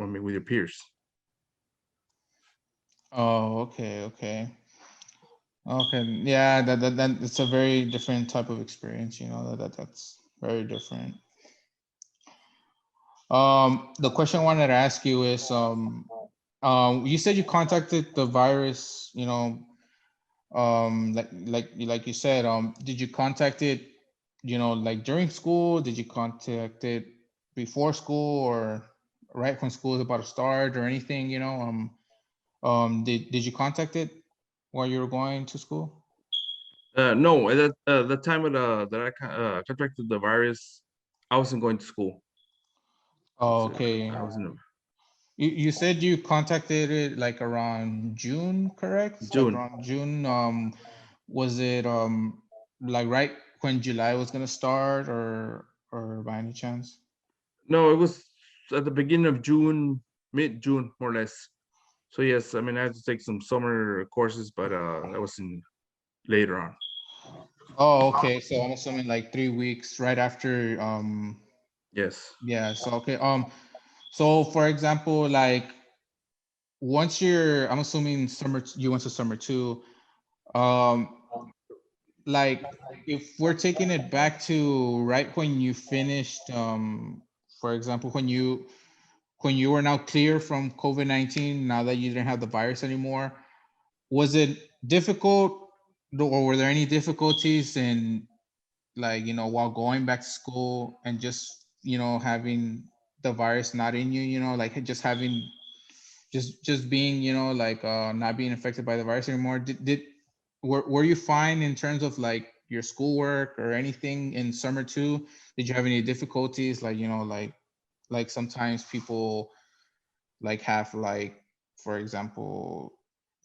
I mean, with your peers. Oh, okay, okay. Okay, yeah, that it's a very different type of experience, that's very different. The question I wanted to ask you is, you said you contacted the virus, like you said, did you contact it, like during school? Did you contact it before school or right when school is about to start or anything, did you contact it while you were going to school? No, at the time that I contracted the virus, I wasn't going to school. Oh, So okay. I was in You said you contacted it like around June, correct? Like June. around June. Was it like right when July was gonna start, or by any chance? No, it was at the beginning of June, mid June, more or less. So yes, I mean I had to take some summer courses, but that was in later on. Oh, okay. So I'm assuming like 3 weeks right after. Yes. Yeah. So okay. So for example, like once I'm assuming you went to summer two. Um, like if we're taking it back to right when you finished, for example, when you were now clear from COVID-19, now that you didn't have the virus anymore, was it difficult, or were there any difficulties in, like, while going back to school and just, having the virus not in you, like just having, just being, like, not being affected by the virus anymore? Were you fine in terms of like your schoolwork or anything in summer two? Did you have any difficulties, like, like sometimes people like have, like, for example,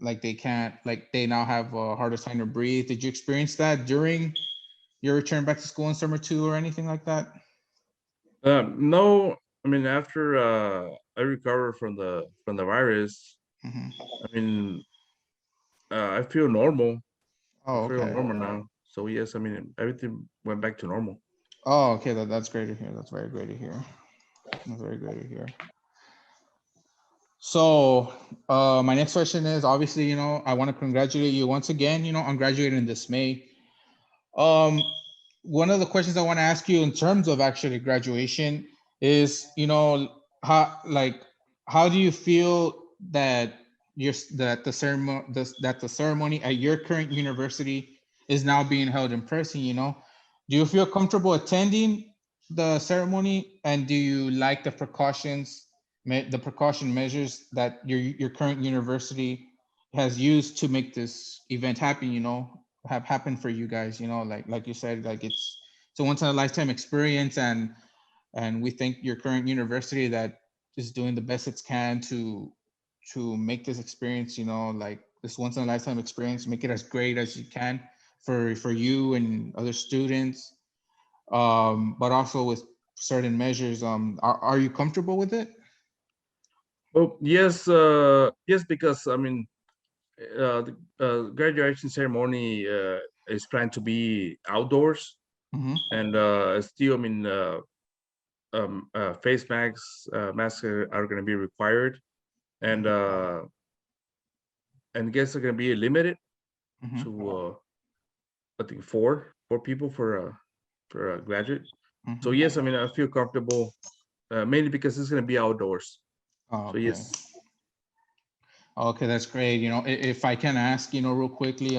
like they can't, like they now have a harder time to breathe? Did you experience that during your return back to school in summer two or anything like that? No, I mean after I recovered from the virus, Hmm. I mean I feel normal. I Oh, feel okay. normal now. So yes, I mean everything went back to normal. Oh, okay. That's great to hear. That's very great to hear. That's very great to hear. So, my next question is, obviously, I want to congratulate you once again, on graduating this May. Um, One of the questions I want to ask you in terms of actually graduation is, how do you feel that that the ceremony, that the ceremony at your current university is now being held in person? Do you feel comfortable attending the ceremony, and do you like the the precaution measures that your current university has used to make this event happen? Have happened for you guys? Like you said, like it's a once in a lifetime experience, and we thank your current university that is doing the best it can to make this experience, like this once in a lifetime experience, make it as great as you can for you and other students, but also with certain measures. Are you comfortable with it? Well, yes, yes, because I mean the graduation ceremony is planned to be outdoors, Mm-hmm. and still, I mean, face masks are going to be required, and uh, and guests are going to be limited Mm-hmm. to I think four people for a graduate. So Mm-hmm. yes, I mean I feel comfortable mainly because it's going to be outdoors. Oh, So okay. yes, Okay, that's great. If I can ask, real quickly,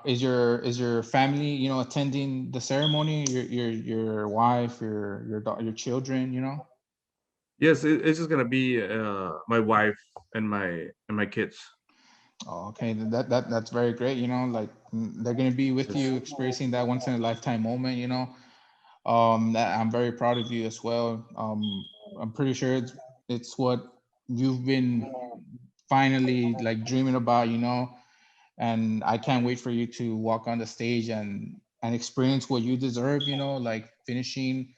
is your family, attending the ceremony? Your wife, your children, yes, it's just going to be my wife and my kids. Oh, okay, that's very great. Like, they're gonna be with Yes. you, experiencing that once in a lifetime moment. That I'm very proud of you as well. I'm pretty sure it's what you've been finally like dreaming about. And I can't wait for you to walk on the stage and experience what you deserve, like finishing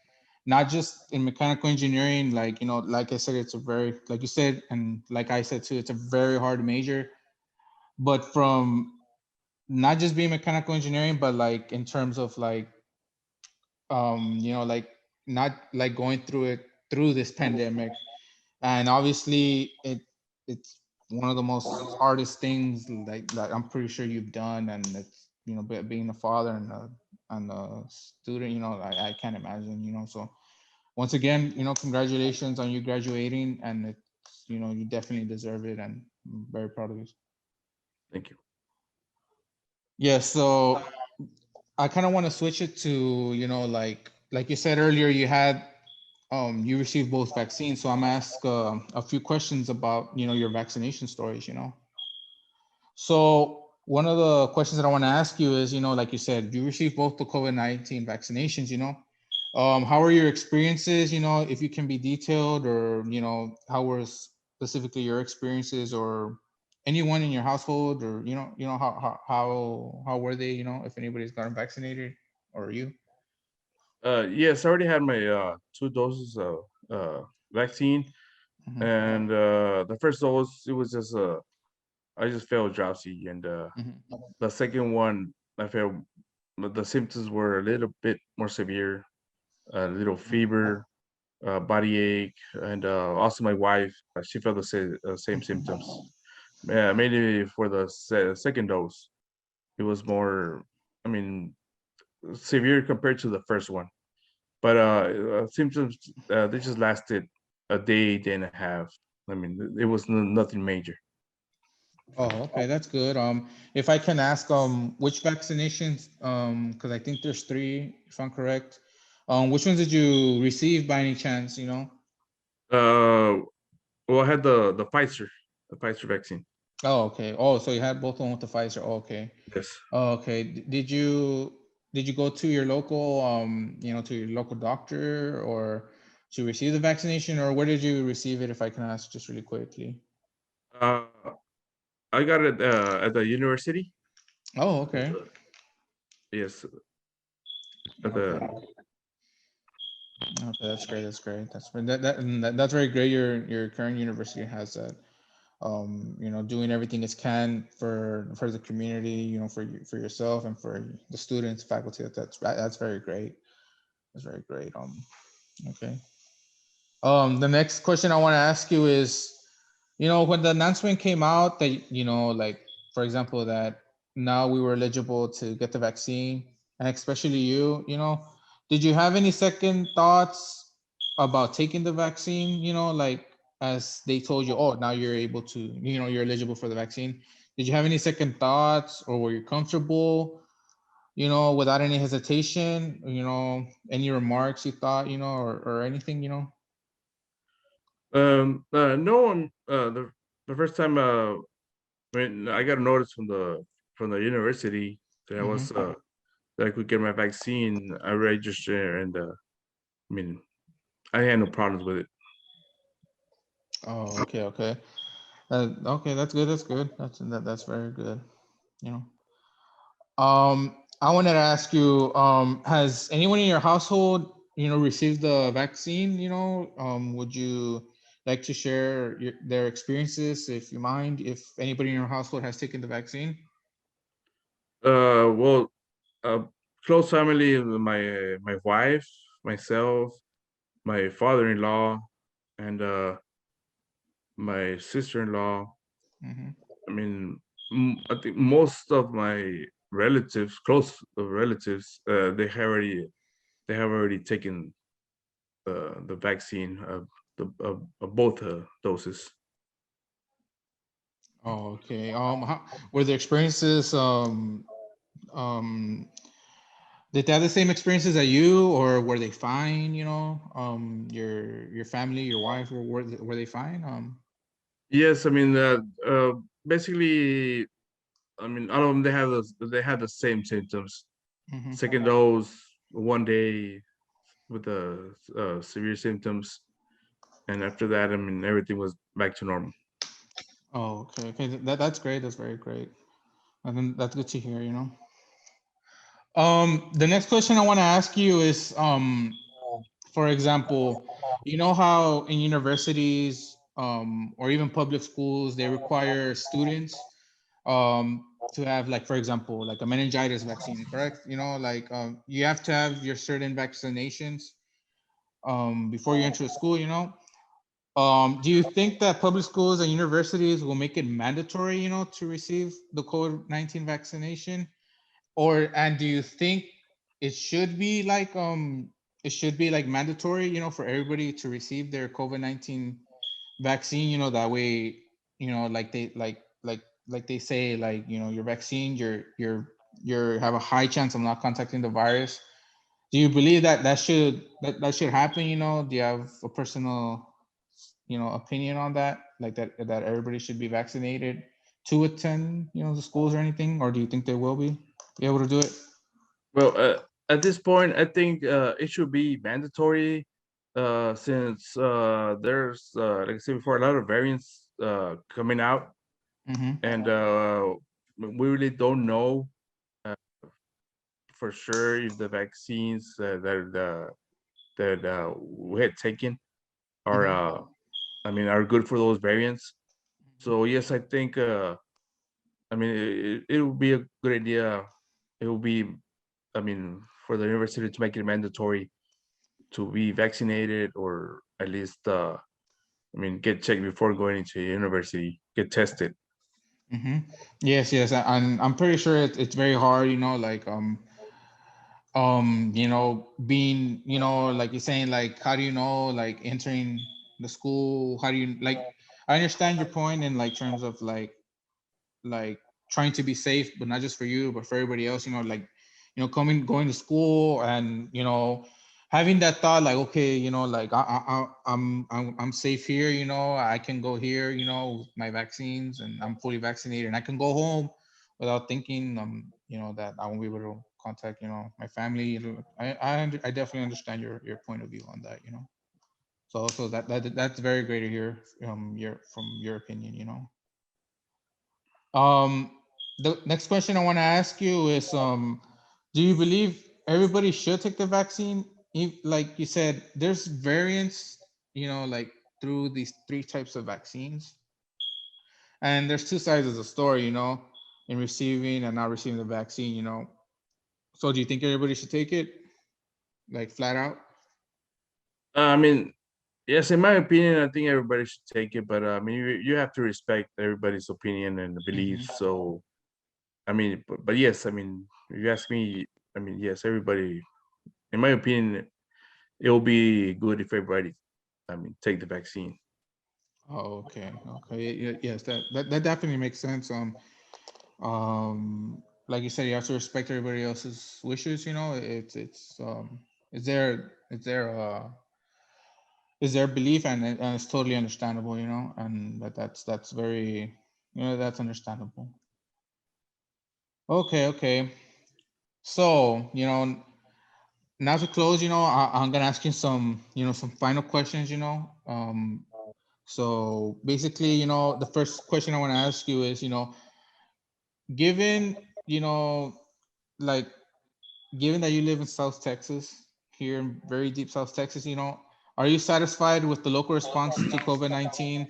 not just in mechanical engineering, like, like I said, it's a very, like you said, and like I said too, it's a very hard major. But from not just being mechanical engineering, but like in terms of like, like not like going through this pandemic, and obviously it's one of the most hardest things like that I'm pretty sure you've done, and it's being a father and a student, I can't imagine, so once again, congratulations on you graduating, and it's you definitely deserve it, and I'm very proud of you. Thank you. Yeah, so I kind of want to switch it to, like you said earlier, you received both vaccines. So I'm gonna ask a few questions about, your vaccination stories, So one of the questions that I want to ask you is, like you said, you received both the COVID-19 vaccinations, how are your experiences, if you can be detailed, or, how were specifically your experiences, or anyone in your household, or, how were they, if anybody's gotten vaccinated, or you? Yes, I already had my 2 doses of vaccine, Hmm. and the first dose it was just I just felt drowsy, and Hmm. the second one I felt the symptoms were a little bit more severe, a little fever, body ache, and also my wife she felt the same symptoms. Mainly for the second dose, it was more, I mean, severe compared to the first one. But symptoms they just lasted a day, day and a half. I mean, it was nothing major. Oh, okay, that's good. If I can ask, which vaccinations, because I think there's three, if I'm correct. Which ones did you receive by any chance? Uh, well, I had the Pfizer vaccine. Oh, okay. Oh, so you had both of them with the Pfizer. Oh, okay. Yes. Oh, okay. Did you go to your local, to your local doctor, or to receive the vaccination, or where did you receive it? If I can ask, just really quickly. Uh, I got it at the university. Oh, okay. Yes, at the Okay. Okay, that's great. That's great. That's very great. Your current university has that. Doing everything it can for the community. For yourself and for the students, faculty. That's very great. That's very great. Okay. The next question I want to ask you is, when the announcement came out that, like, for example, that now we were eligible to get the vaccine, and especially you, did you have any second thoughts about taking the vaccine, like, as they told you, oh, now you're able to, you're eligible for the vaccine? Did you have any second thoughts, or were you comfortable, without any hesitation, any remarks you thought, or anything, no one the first time when I got a notice from the university that I was Mm-hmm. that I could get my vaccine. I registered, and I mean, I had no problems with it. Oh, okay, okay. Okay, that's good. That's good. That's very good. You know. I wanted to ask you, has anyone in your household, received the vaccine? Would you like to share their experiences, if you mind, if anybody in your household has taken the vaccine? Well, uh, close family, my wife, myself, my father-in-law, and my sister-in-law. Hmm. I mean, I think most of my relatives, close relatives, they have already taken the vaccine of both doses. Oh, okay. Were the experiences, um, did they have the same experiences as you, or were they fine? Your family, your wife, were they fine? Yes, I mean, basically, I mean, all of them they had the same symptoms. Hmm. Second dose, one day with the severe symptoms, and after that, I mean, everything was back to normal. Oh, okay, okay. That's great. That's very great. And then that's good to hear. The next question I want to ask you is, for example, how in universities, or even public schools, they require students, to have, like, for example, like a meningitis vaccine, correct? Like, you have to have your certain vaccinations, before you enter the school. Do you think that public schools and universities will make it mandatory, to receive the COVID-19 vaccination? Or and do you think it should be like mandatory, for everybody to receive their COVID-19 vaccine, that way, like they say, like, your vaccine, you're have a high chance of not contacting the virus. Do you believe that that should happen? Do you have a personal, opinion on that? Like that everybody should be vaccinated to attend, the schools or anything? Or do you think they will be able to do it? Well, at this point, I think it should be mandatory, since there's, like I said before, a lot of variants coming out, Mm-hmm. and we really don't know uh, for sure if the vaccines that we had taken are, Mm-hmm. are good for those variants. So yes, I think, it would be a good idea. It will be, for the university to make it mandatory to be vaccinated, or at least, get checked before going into university, get tested. Mm-hmm. Yes, yes, and I'm pretty sure it's very hard, like being, like you're saying, like, how do you know, like, entering the school? How do you, like, I understand your point in, like, terms of, like trying to be safe, but not just for you, but for everybody else, like, going to school and, having that thought, like, okay, like, I'm safe here, I can go here, with my vaccines, and I'm fully vaccinated, and I can go home without thinking, that I won't be able to contact, my family. I definitely understand your point of view on that, so that's very great to hear, from your opinion, um, the next question I want to ask you is, do you believe everybody should take the vaccine? Like you said, there's variants, like, through these three types of vaccines, and there's two sides of the story, in receiving and not receiving the vaccine, So do you think everybody should take it, like, flat out? I mean, yes, in my opinion, I think everybody should take it, but you have to respect everybody's opinion and Hmm. beliefs. So, but yes, if you ask me, yes, everybody, in my opinion, it will be good if everybody, take the vaccine. Oh, okay, okay, yes, that definitely makes sense. Like you said, you have to respect everybody else's wishes, it's their belief, and it's totally understandable, and that's very, that's understandable. Okay, okay, so, now to close, I'm gonna ask you some, some final questions, so basically, the first question I want to ask you is, given, like, given that you live in South Texas, here in very deep South Texas, are you satisfied with the local response to COVID-19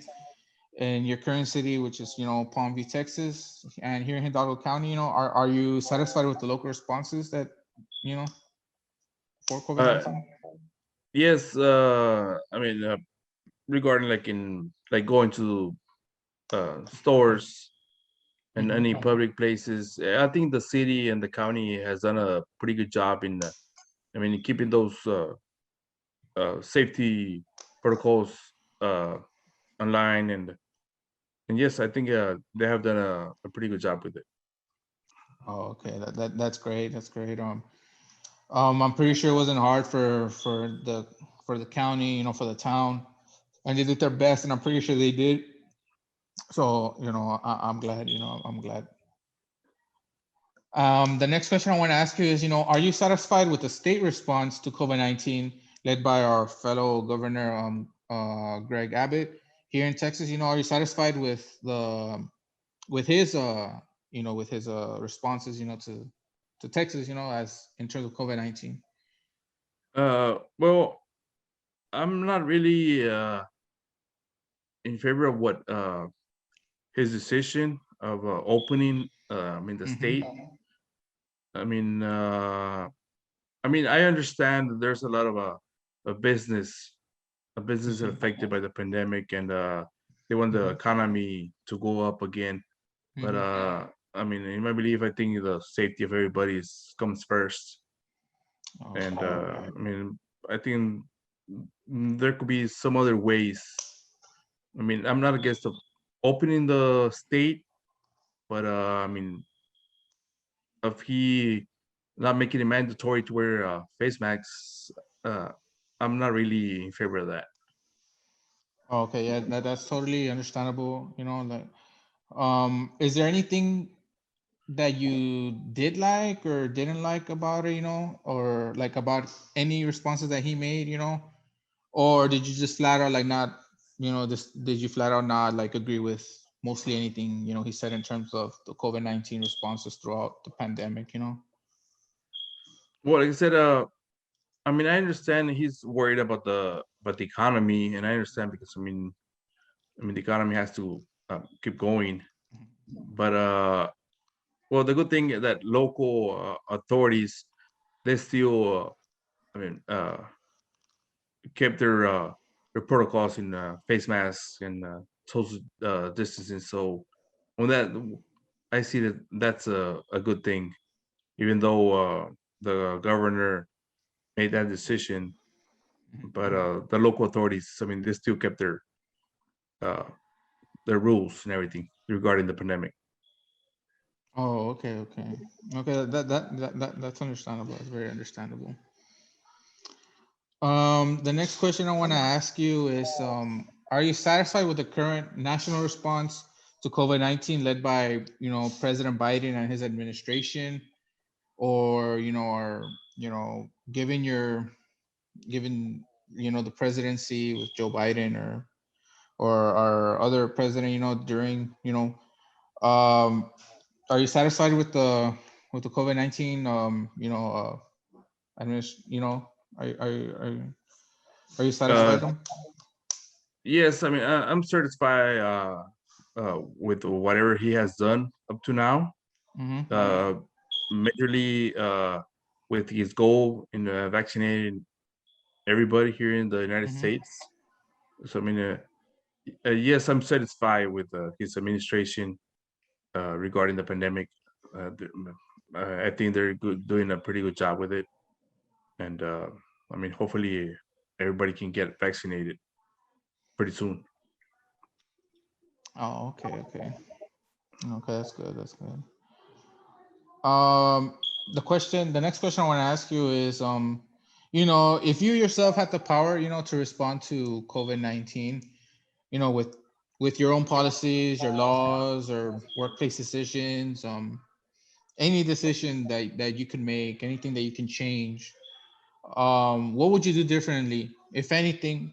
in your current city, which is, Palm Beach, Texas, and here in Hidalgo County, are you satisfied with the local responses that, you know, for Uh, COVID-19? yes, regarding, like going to stores and Hmm. any public places, I think the city and the county has done a pretty good job in, keeping those safety protocols uh, online, and yes, I think they have done a pretty good job with it. Oh, okay. That's great. That's great. I'm pretty sure it wasn't hard for the county, for the town, and they did their best, and I'm pretty sure they did. So, I'm glad. I'm glad. The next question I want to ask you is, are you satisfied with the state response to COVID-19 led by our fellow governor, Greg Abbott here in Texas? Are you satisfied with with his, with his responses, to Texas, as in terms of COVID-19? Well, I'm not really in favor of what his decision of opening, the Mm-hmm. state. I mean, I understand that there's a lot of business businesses affected by the pandemic, and they want the economy to go up again. But I mean, in my belief, I think the safety of everybody comes first. And Okay. I mean, I think there could be some other ways. I mean, I'm not against the opening the state, but I mean, if he not making it mandatory to wear face masks, uh, I'm not really in favor of that. Okay, yeah, that's totally understandable. Like, is there anything that you did like or didn't like about it, or like about any responses that he made, or did you just flat out like not, this did you flat out not like agree with mostly anything, he said in terms of the COVID-19 responses throughout the pandemic? Well, like I said, I mean, I understand he's worried about the economy, and I understand because I mean, the economy has to keep going. But well, the good thing is that local authorities they still, I mean, kept their protocols in face masks and social distancing. So on that, I see that that's a good thing, even though the governor made that decision. But the local authorities, I mean, they still kept uh, their rules and everything regarding the pandemic. Oh, okay, okay, okay. That's understandable. That's very understandable. The next question I want to ask you is, are you satisfied with the current national response to COVID-19 led by, President Biden and his administration, or, given, the presidency with Joe Biden, or our other president, during, um, are you satisfied with the COVID-19, are, are you Uh, satisfied? yes, I mean, I'm satisfied with whatever he has done up to now. Mm-hmm. Uh, Majorly with his goal in vaccinating everybody here in the United Mm-hmm. States. So I mean, yes, I'm satisfied with his administration regarding the pandemic. I think they're doing a pretty good job with it, and I mean, hopefully, everybody can get vaccinated pretty soon. Oh, okay, okay, okay. That's good. That's good. The next question I want to ask you is, if you yourself had the power, to respond to COVID-19, with your own policies, your laws, or workplace decisions, any decision that you can make, anything that you can change, what would you do differently, if anything,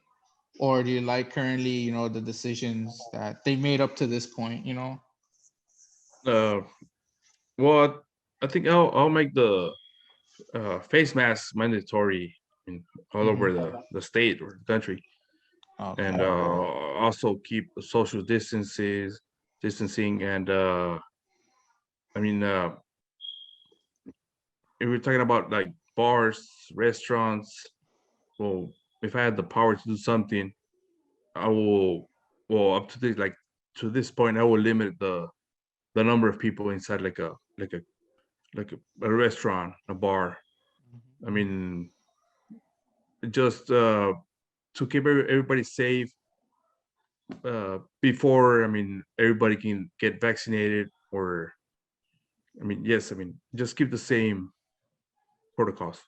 or do you like currently, the decisions that they made up to this point? Uh, well, I think I'll make the face masks mandatory in all over Hmm. the state or the country, and Okay, okay. also keep social distancing, and I mean, if we're talking about like bars, restaurants, well, if I had the power to do something, I will. Well, up to this, like to this point, I will limit the number of people inside like a restaurant, a bar. I mean, just to keep everybody safe before I mean everybody can get vaccinated, or I mean yes, I mean just keep the same protocols.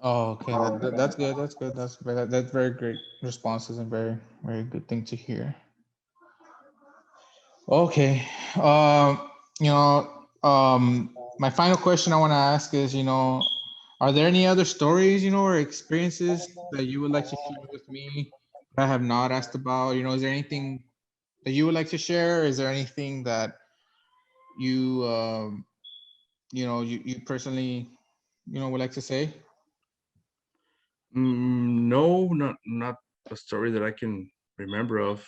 Oh, okay. That's good. That's good. That's very great responses and very very good thing to hear. Okay. My final question I want to ask is, are there any other stories, or experiences that you would like to share with me that I have not asked about? Is there anything that you would like to share? Is there anything that you, you personally, would like to say? No, not a story that I can remember of.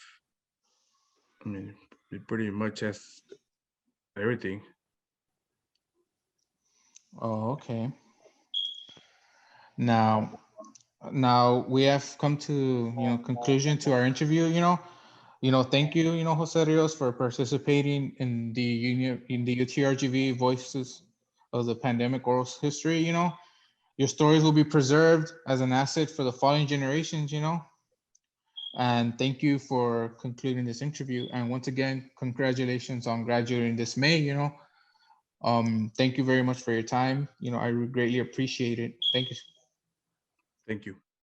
I mean, it pretty much has everything. Oh, okay. Now, Now we have come to conclusion to our interview. Thank you, Jose Rios, for participating in the UTRGV Voices of the Pandemic Oral History. Your stories will be preserved as an asset for the following generations. And thank you for concluding this interview. And once again, congratulations on graduating this May. Thank you very much for your time. I greatly appreciate it. Thank you. Thank you.